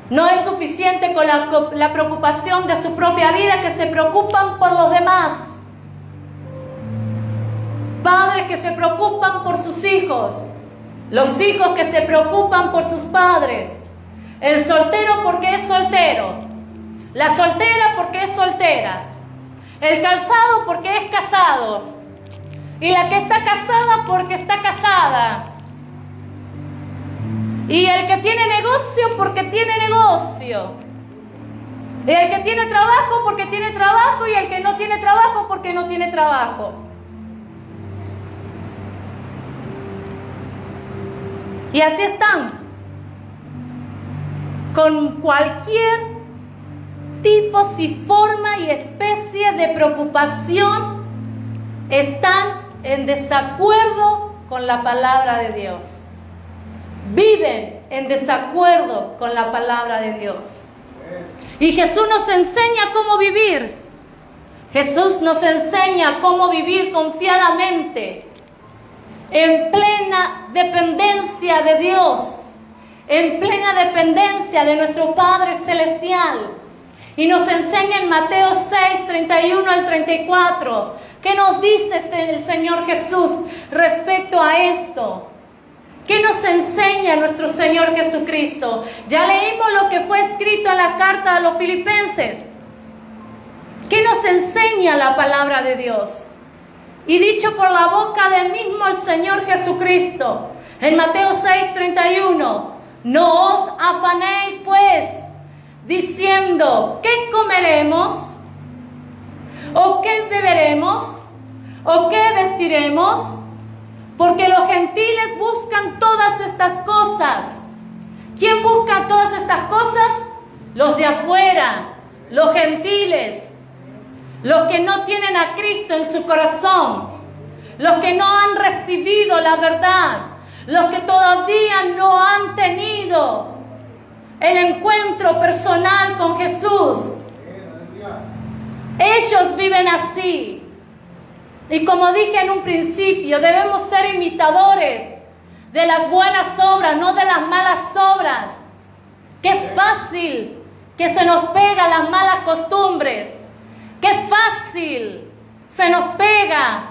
no es suficiente con la preocupación de su propia vida, que se preocupan por los demás. Padres que se preocupan por sus hijos. Los hijos que se preocupan por sus padres. El soltero porque es soltero. La soltera porque es soltera. El casado porque es casado. Y la que está casada porque está casada. Y el que tiene negocio porque tiene negocio. Y el que tiene trabajo porque tiene trabajo. Y el que no tiene trabajo porque no tiene trabajo. Y así están. Con cualquier tipo, y forma y especie de preocupación, están en desacuerdo con la palabra de Dios. Viven en desacuerdo con la palabra de Dios. Y Jesús nos enseña cómo vivir. Jesús nos enseña cómo vivir confiadamente, en plena dependencia de Dios, en plena dependencia de nuestro Padre Celestial. Y nos enseña en Mateo 6, 31 al 34, ¿qué nos dice el Señor Jesús respecto a esto? ¿Qué nos enseña nuestro Señor Jesucristo? Ya leímos lo que fue escrito en la carta a los Filipenses. ¿Qué nos enseña la palabra de Dios? Y dicho por la boca del mismo el Señor Jesucristo, en Mateo 6, 31, no os afanéis pues, diciendo, ¿qué comeremos? ¿O qué beberemos? ¿O qué vestiremos? Porque los gentiles buscan todas estas cosas. ¿Quién busca todas estas cosas? Los de afuera, los gentiles. Los que no tienen a Cristo en su corazón, los que no han recibido la verdad, los que todavía no han tenido el encuentro personal con Jesús. Ellos viven así. Y como dije en un principio, debemos ser imitadores de las buenas obras, no de las malas obras. Qué fácil que se nos pegan las malas costumbres. Qué fácil se nos pega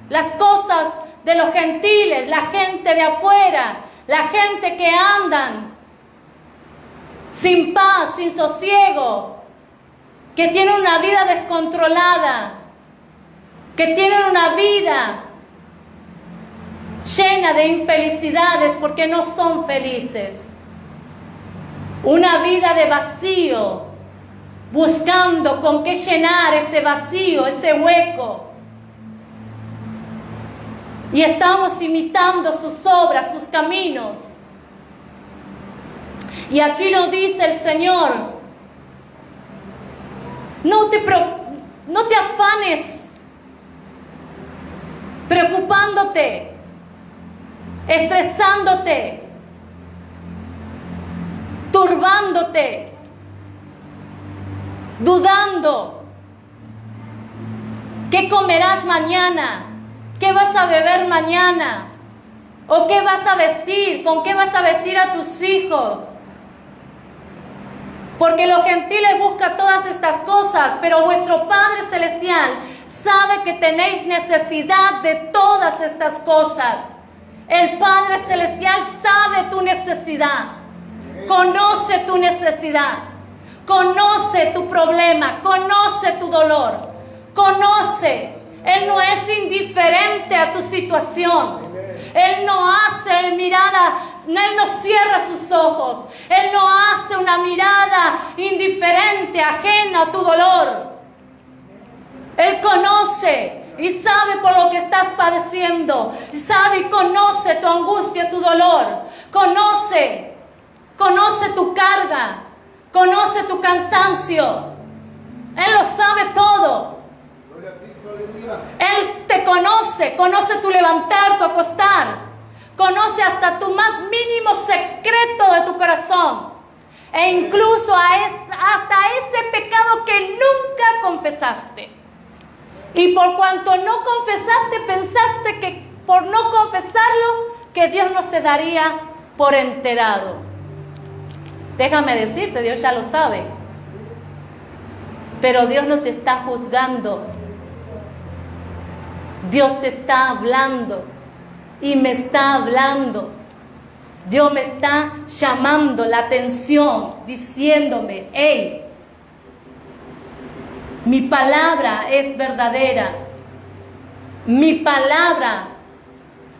las cosas de los gentiles, la gente de afuera, la gente que andan sin paz, sin sosiego, que tienen una vida descontrolada, que tienen una vida llena de infelicidades porque no son felices. Una vida de vacío, buscando con qué llenar ese vacío, ese hueco. Y estamos imitando sus obras, sus caminos. Y aquí nos dice el Señor, no te afanes, preocupándote, estresándote, turbándote, dudando. ¿Qué comerás mañana? ¿Qué vas a beber mañana? ¿O qué vas a vestir? ¿Con qué vas a vestir a tus hijos? Porque los gentiles buscan todas estas cosas, pero vuestro Padre Celestial sabe que tenéis necesidad de todas estas cosas. El Padre Celestial sabe tu necesidad, conoce tu necesidad, conoce tu problema, conoce tu dolor, conoce. Él no es indiferente a tu situación. Él no hace mirada, Él no cierra sus ojos. Él no hace una mirada indiferente, ajena a tu dolor. Él conoce y sabe por lo que estás padeciendo. Sabe y conoce tu angustia, tu dolor. Conoce tu carga. Conoce tu cansancio. Él lo sabe todo. Él te conoce, conoce tu levantar, tu acostar, conoce hasta tu más mínimo secreto de tu corazón, e incluso hasta ese pecado que nunca confesaste. Y por cuanto no confesaste, pensaste que por no confesarlo, que Dios no se daría por enterado. Déjame decirte, Dios ya lo sabe. Pero Dios no te está juzgando. Dios te está hablando y me está hablando. Dios me está llamando la atención, diciéndome, hey, mi palabra es verdadera. Mi palabra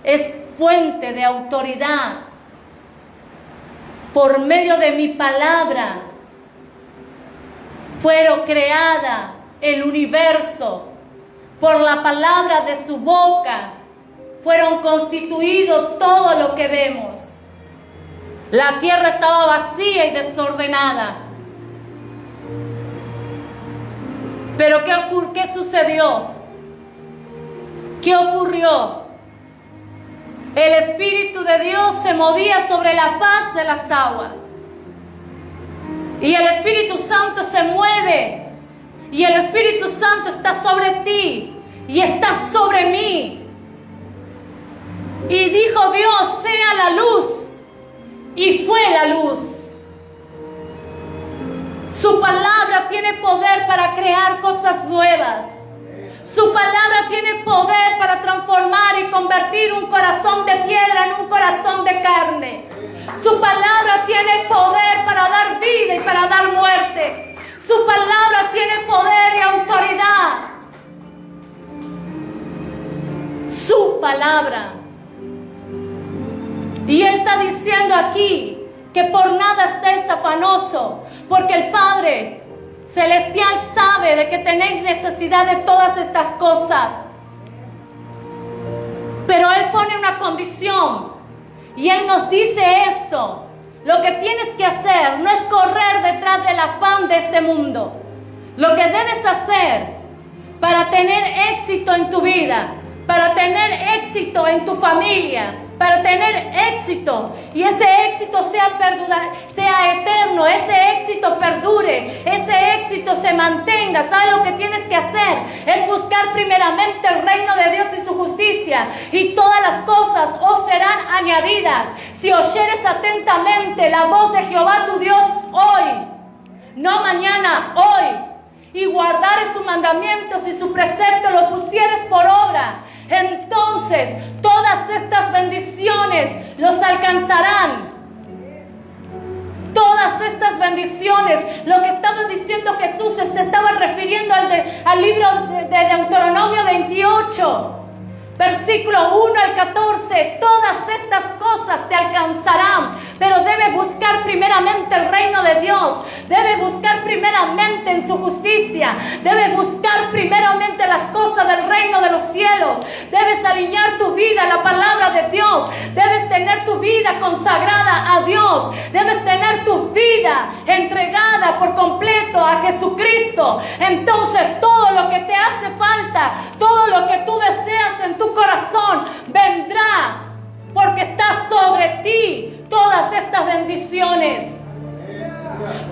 es fuente de autoridad. Por medio de mi palabra fueron creada el universo. Por la palabra de su boca fueron constituidos todo lo que vemos. La tierra estaba vacía y desordenada. Pero ¿qué sucedió? ¿Qué ocurrió? El Espíritu de Dios se movía sobre la faz de las aguas. Y el Espíritu Santo se mueve. Y el Espíritu Santo está sobre ti. Y está sobre mí. Y dijo Dios, sea la luz. Y fue la luz. Su palabra tiene poder para crear cosas nuevas. Su palabra tiene poder para transformar y convertir un corazón de piedra en un corazón de carne. Su palabra tiene poder para dar vida y para dar muerte. Su palabra tiene poder y autoridad. Su palabra. Y Él está diciendo aquí que por nada estéis afanoso, porque el Padre Celestial sabe de que tenéis necesidad de todas estas cosas. Pero Él pone una condición y Él nos dice esto: lo que tienes que hacer no es correr detrás del afán de este mundo. Lo que debes hacer para tener éxito en tu vida, para tener éxito en tu familia, para tener éxito y ese éxito sea eterno, ese éxito perdure, ese éxito se mantenga. ¿Sabes lo que tienes que hacer? Es buscar primeramente el reino de Dios y su justicia, y todas las cosas os serán añadidas. Si oyeres atentamente la voz de Jehová tu Dios hoy, no mañana, hoy, y guardares sus mandamientos y su precepto lo pusieres por obra, entonces todas estas bendiciones los alcanzarán. Todas estas bendiciones, lo que estaba diciendo Jesús, se estaba refiriendo al libro de Deuteronomio 28, versículo 1 al 14. Todas estas cosas te alcanzarán, pero debes buscar primeramente el reino de Dios. Debes buscar primeramente en su justicia. Debes buscar primeramente las cosas del reino de los cielos. Debes alinear tu vida a la palabra de Dios. Debes tener tu vida consagrada a Dios. Debes tener tu vida entregada por completo a Jesucristo. Entonces todo lo que te hace falta, todo lo que tú deseas en tu corazón, vendrá, porque está sobre ti todas estas bendiciones.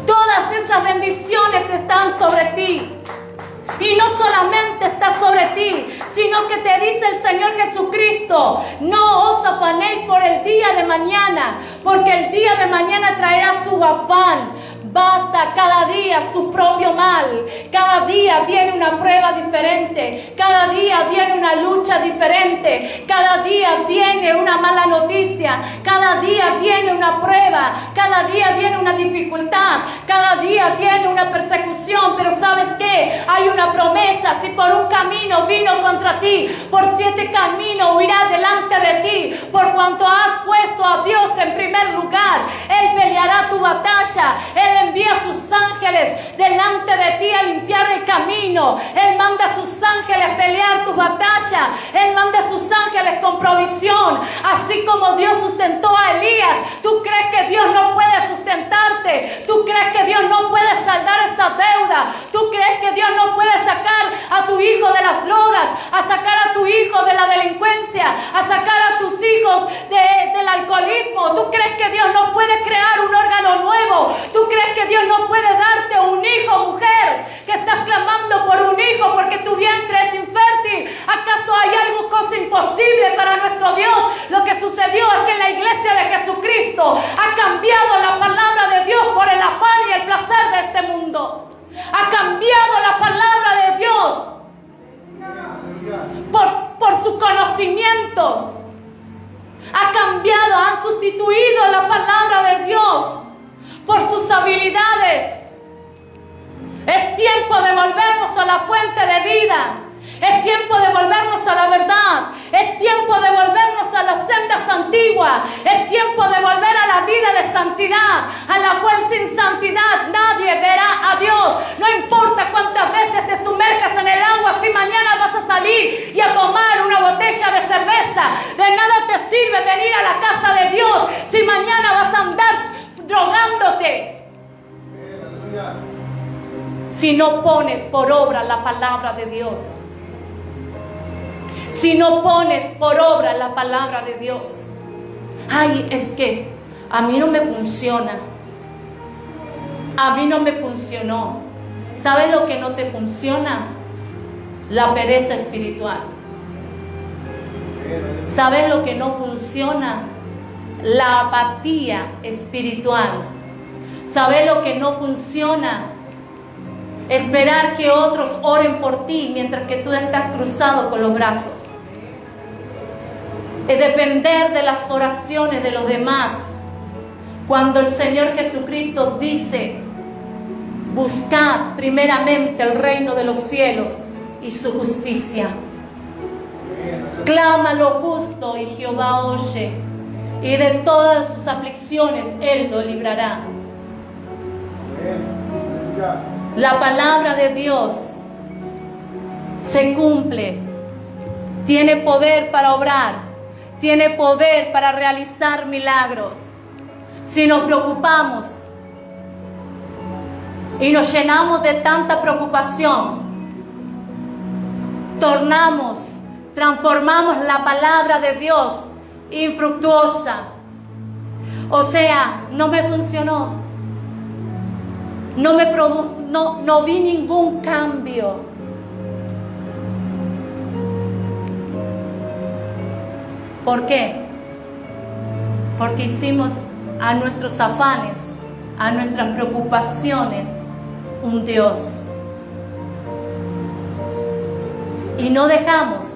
Todas esas bendiciones están sobre ti. Y no solamente está sobre ti, sino que te dice el Señor Jesucristo: no os afanéis por el día de mañana, porque el día de mañana traerá su afán. Basta cada día su propio mal. Cada día viene una prueba diferente. Cada día viene una lucha diferente. Cada día viene una mala noticia. Cada día viene una prueba. Cada día viene una dificultad. Cada día viene una persecución. Pero ¿sabes qué? Hay una promesa. Si por un camino vino contra ti, por 7 caminos huirá delante de ti. Por cuanto has puesto a Dios en primer lugar, Él peleará tu batalla. Él envía a sus ángeles delante de ti a limpiar el camino. Él manda a sus ángeles a pelear tu batalla. Él manda a sus ángeles con provisión. Así como Dios sustentó a Elías, ¿tú crees que Dios no puede sustentarte? ¿Tú crees que Dios no puede saldar esa deuda? ¿Tú crees que Dios no puede sacar a tu hijo de las drogas? Ha cambiado la palabra de Dios por sus conocimientos. Ha cambiado, han sustituido la palabra de Dios por sus habilidades. Es tiempo de volvernos a la fuente de vida. Es tiempo de volvernos a la verdad. Es tiempo de volvernos a las sendas antiguas. Es tiempo de volver a la vida de santidad, a la cual sin santidad nadie verá a Dios. No importa cuántas veces te sumerjas en el agua, si mañana vas a salir y a tomar una botella de cerveza, de nada te sirve venir a la casa de Dios si mañana vas a andar drogándote. Si no pones por obra la palabra de Dios. Si no pones por obra la palabra de Dios. Ay, es que a mí no me funciona. A mí no me funcionó. ¿Sabes lo que no te funciona? La pereza espiritual. ¿Sabes lo que no funciona? La apatía espiritual. ¿Sabes lo que no funciona? Esperar que otros oren por ti mientras que tú estás cruzado con los brazos. Es depender de las oraciones de los demás. Cuando el Señor Jesucristo dice: buscad primeramente el reino de los cielos y su justicia. Clama lo justo y Jehová oye, y de todas sus aflicciones Él lo librará. La palabra de Dios se cumple. Tiene poder para obrar. Tiene poder para realizar milagros. Si nos preocupamos y nos llenamos de tanta preocupación, transformamos la palabra de Dios infructuosa. O sea, no me funcionó. No vi ningún cambio. ¿Por qué? Porque hicimos a nuestros afanes, a nuestras preocupaciones, un Dios. Y no dejamos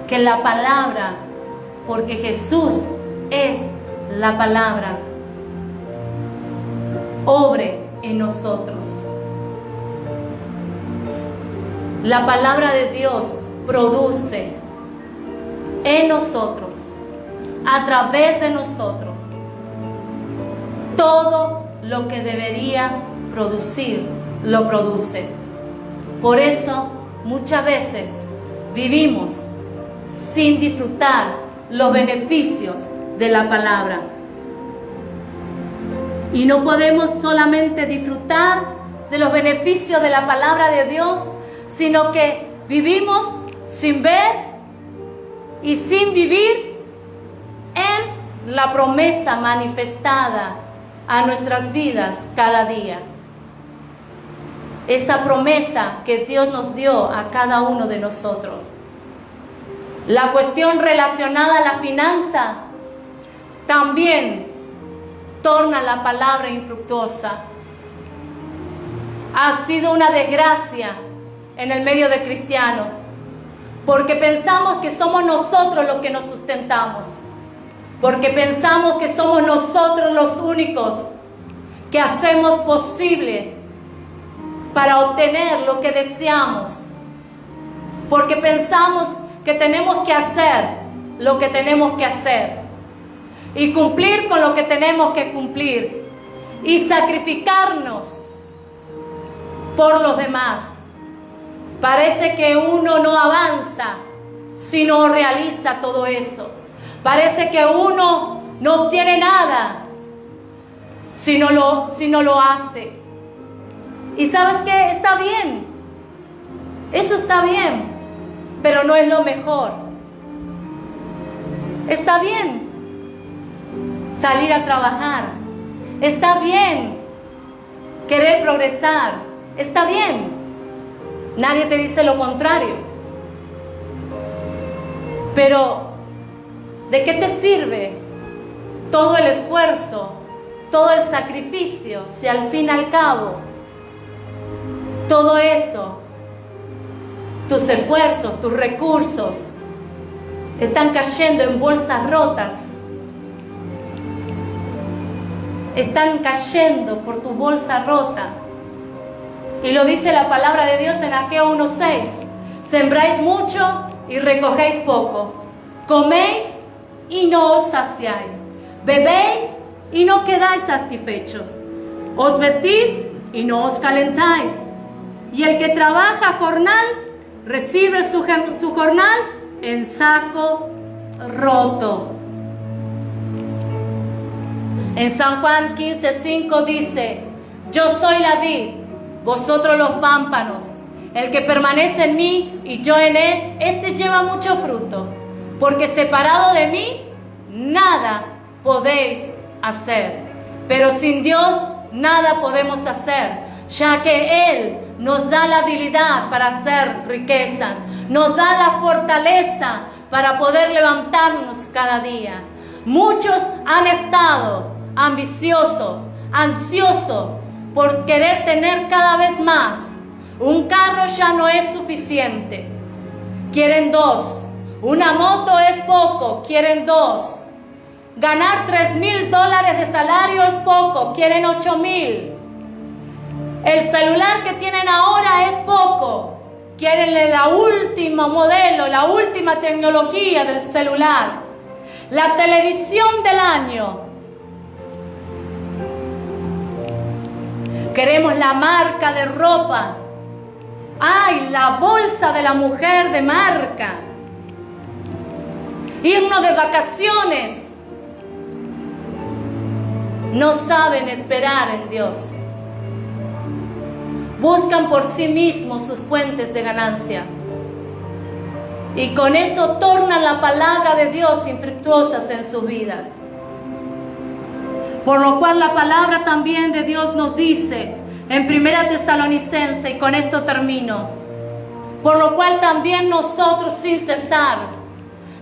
que la palabra, porque Jesús es la palabra, obre en nosotros. La palabra de Dios produce en nosotros, a través de nosotros, todo lo que debería producir, lo produce. Por eso muchas veces vivimos sin disfrutar los beneficios de la palabra. Y no podemos solamente disfrutar de los beneficios de la palabra de Dios, sino que vivimos sin ver y sin vivir en la promesa manifestada a nuestras vidas cada día. Esa promesa que Dios nos dio a cada uno de nosotros. La cuestión relacionada a la finanza también torna la palabra infructuosa. Ha sido una desgracia en el medio del cristiano, porque pensamos que somos nosotros los que nos sustentamos, porque pensamos que somos nosotros los únicos que hacemos posible para obtener lo que deseamos, porque pensamos que tenemos que hacer lo que tenemos que hacer y cumplir con lo que tenemos que cumplir y sacrificarnos por los demás. Parece que uno no avanza si no realiza todo eso. Parece que uno no obtiene nada si no lo hace. Y ¿sabes qué? Está bien. Eso está bien, pero no es lo mejor. Está bien salir a trabajar. Está bien querer progresar. Está bien. Nadie te dice lo contrario. Pero ¿de qué te sirve todo el esfuerzo, todo el sacrificio, si al fin y al cabo todo eso, tus esfuerzos, tus recursos, están cayendo en bolsas rotas. Están cayendo por tu bolsa rota. Y lo dice la palabra de Dios en Ageo 1:6. Sembráis mucho y recogéis poco. Coméis y no os saciáis. Bebéis y no quedáis satisfechos. Os vestís y no os calentáis. Y el que trabaja jornal, recibe su jornal en saco roto. En San Juan 15:5 dice: yo soy la vid, vosotros los pámpanos. El que permanece en mí y yo en él, este lleva mucho fruto, porque separado de mí, nada podéis hacer. Pero sin Dios, nada podemos hacer, ya que Él nos da la habilidad para hacer riquezas, nos da la fortaleza para poder levantarnos cada día. Muchos han estado ambiciosos, ansiosos por querer tener cada vez más. Un carro ya no es suficiente, quieren 2. Una moto es poco, quieren 2. Ganar $3,000 de salario es poco, quieren 8,000. El celular que tienen ahora es poco, quieren la última modelo, la última tecnología del celular. La televisión del año. Queremos la marca de ropa. ¡Ay, la bolsa de la mujer de marca! Irnos de vacaciones. No saben esperar en Dios. Buscan por sí mismos sus fuentes de ganancia. Y con eso tornan la palabra de Dios infructuosas en sus vidas. Por lo cual la palabra también de Dios nos dice en 1 Tesalonicenses, y con esto termino: por lo cual también nosotros sin cesar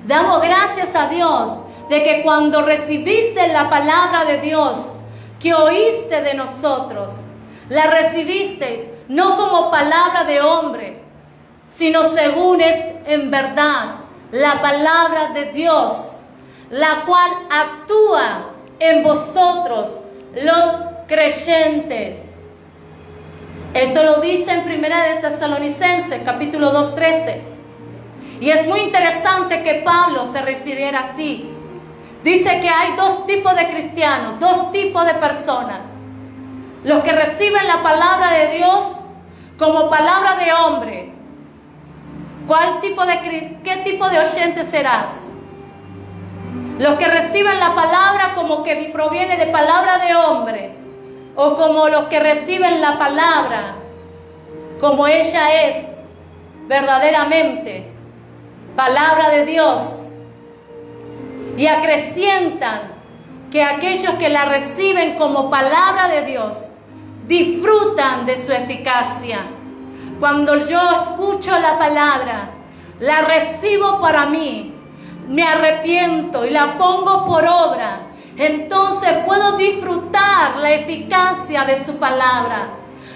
damos gracias a Dios de que cuando recibiste la palabra de Dios que oíste de nosotros, la recibisteis no como palabra de hombre, sino según es en verdad la palabra de Dios, la cual actúa en vosotros los creyentes. Esto lo dice en 1 Tesalonicenses, capítulo 2:13. Y es muy interesante que Pablo se refiriera así. Dice que hay 2 tipos de cristianos, 2 tipos de personas. Los que reciben la palabra de Dios como palabra de hombre. ¿Qué tipo de oyente serás? Los que reciben la palabra como que proviene de palabra de hombre, o como los que reciben la palabra como ella es verdaderamente palabra de Dios, y acrecientan que aquellos que la reciben como palabra de Dios disfrutan de su eficacia. Cuando yo escucho la palabra, la recibo para mí, me arrepiento y la pongo por obra, entonces puedo disfrutar la eficacia de su palabra.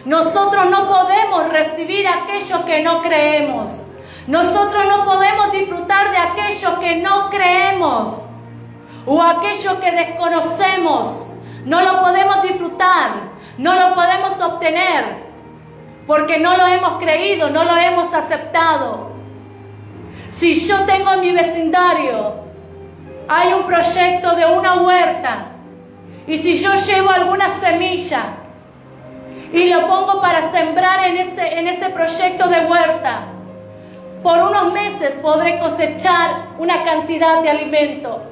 Nosotros no podemos recibir aquello que no creemos. Nosotros no podemos disfrutar de aquello que no creemos o aquello que desconocemos. No lo podemos disfrutar, no lo podemos obtener porque no lo hemos creído, no lo hemos aceptado. Si yo tengo en mi vecindario, hay un proyecto de una huerta, y si yo llevo alguna semilla y lo pongo para sembrar en ese proyecto de huerta, por unos meses podré cosechar una cantidad de alimento.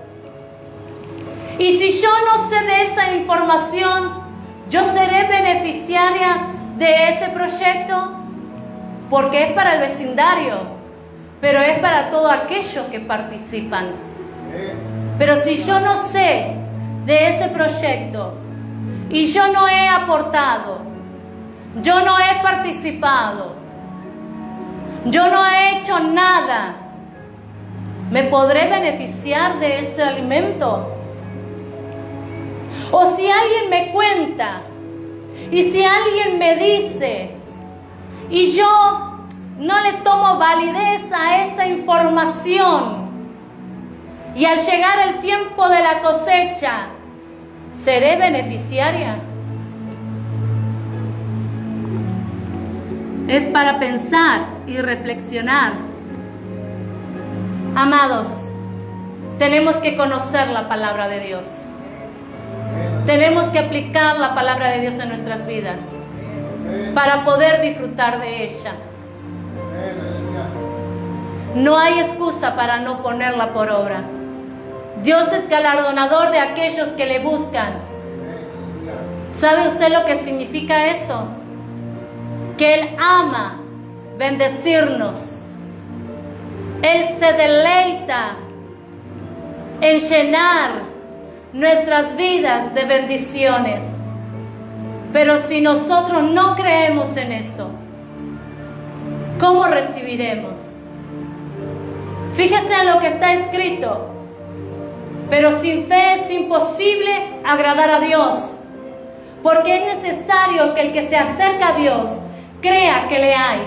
Y si yo no sé de esa información, ¿yo seré beneficiaria de ese proyecto? Porque es para el vecindario, pero es para todos aquellos que participan. Pero si yo no sé de ese proyecto y yo no he aportado, yo no he participado, yo no he hecho nada, ¿me podré beneficiar de ese alimento? O si alguien me cuenta y si alguien me dice y yo no le tomo validez a esa información, y al llegar el tiempo de la cosecha, ¿seré beneficiaria? Es para pensar y reflexionar. Amados, tenemos que conocer la palabra de Dios. Tenemos que aplicar la palabra de Dios en nuestras vidas para poder disfrutar de ella. No hay excusa para no ponerla por obra. Dios es galardonador de aquellos que le buscan. ¿Sabe usted lo que significa eso? Que Él ama bendecirnos. Él se deleita en llenar nuestras vidas de bendiciones. Pero si nosotros no creemos en eso, ¿cómo recibiremos? Fíjese en lo que está escrito. Pero sin fe es imposible agradar a Dios, porque es necesario que el que se acerca a Dios crea que le hay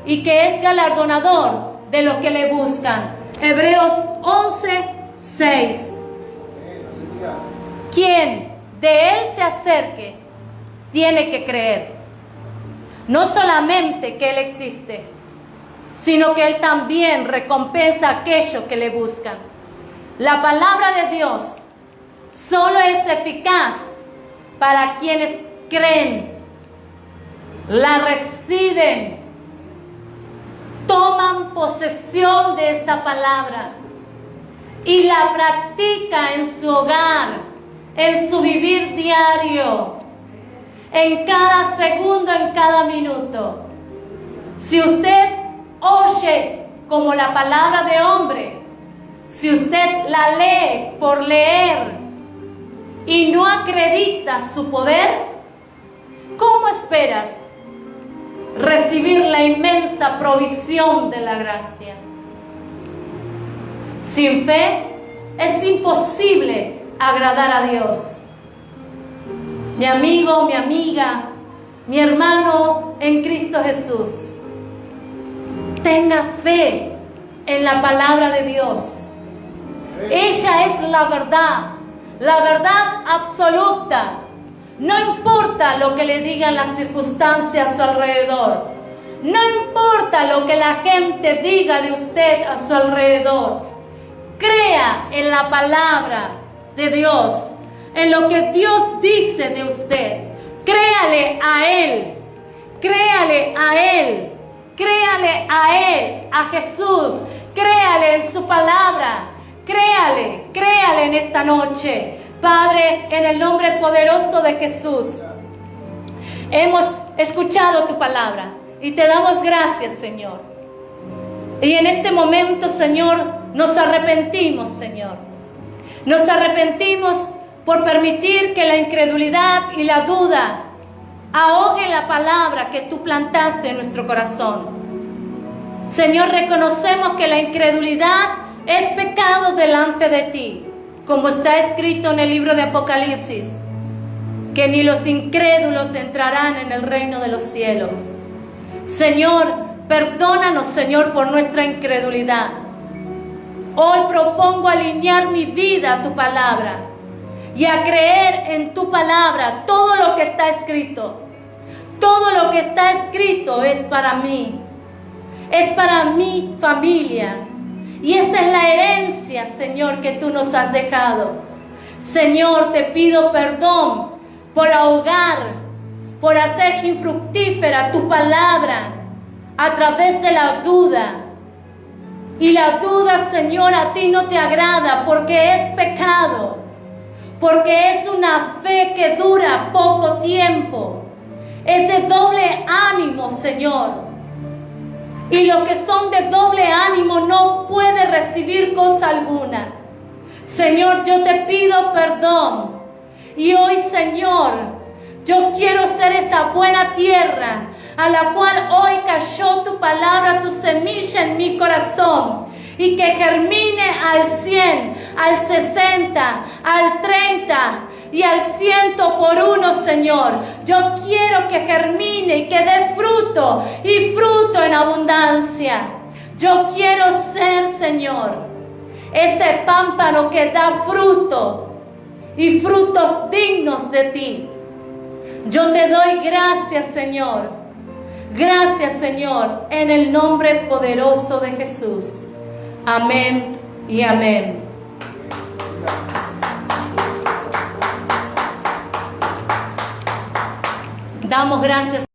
y que es galardonador de los que le buscan. Hebreos 11:6. Quien de Él se acerque tiene que creer, no solamente que Él existe, sino que Él también recompensa a aquellos que le buscan. La palabra de Dios solo es eficaz para quienes creen, la reciben, toman posesión de esa palabra y la practican en su hogar, en su vivir diario, en cada segundo, en cada minuto. Si usted oye como la palabra de hombre, si usted la lee por leer y no acredita su poder, ¿cómo esperas recibir la inmensa provisión de la gracia? Sin fe es imposible agradar a Dios. Mi amigo, mi amiga, mi hermano en Cristo Jesús, tenga fe en la palabra de Dios. Ella es la verdad absoluta. No importa lo que le digan las circunstancias a su alrededor. No importa lo que la gente diga de usted a su alrededor. Crea en la palabra de Dios, en lo que Dios dice de usted. Créale a Él. Créale a Él. Créale a Él, a Jesús. Créale en su palabra. Créale en esta noche. Padre, en el nombre poderoso de Jesús, hemos escuchado tu palabra y te damos gracias, Señor. Y en este momento, Señor, nos arrepentimos, Señor. Nos arrepentimos por permitir que la incredulidad y la duda ahoguen la palabra que tú plantaste en nuestro corazón. Señor, reconocemos que la incredulidad es pecado delante de ti, como está escrito en el libro de Apocalipsis, que ni los incrédulos entrarán en el reino de los cielos. Señor, perdónanos, Señor, por nuestra incredulidad. Hoy propongo alinear mi vida a tu palabra y a creer en tu palabra todo lo que está escrito. Todo lo que está escrito es para mí, es para mi familia. Y esta es la herencia, Señor, que tú nos has dejado. Señor, te pido perdón por ahogar, por hacer infructífera tu palabra a través de la duda. Y la duda, Señor, a ti no te agrada porque es pecado, porque es una fe que dura poco tiempo. Es de doble ánimo, Señor. Y los que son de doble ánimo no puede recibir cosa alguna. Señor, yo te pido perdón. Y hoy, Señor, yo quiero ser esa buena tierra a la cual hoy cayó tu palabra, tu semilla en mi corazón. Y que germine al 100, al 60, al 30 y al 100 por uno, Señor. Yo quiero que germine y que dé fruto fruto y fruto en abundancia. Yo quiero ser, Señor, ese pámpano que da fruto y frutos dignos de ti. Yo te doy gracias, Señor. Gracias, Señor, en el nombre poderoso de Jesús. Amén y amén. Damos gracias.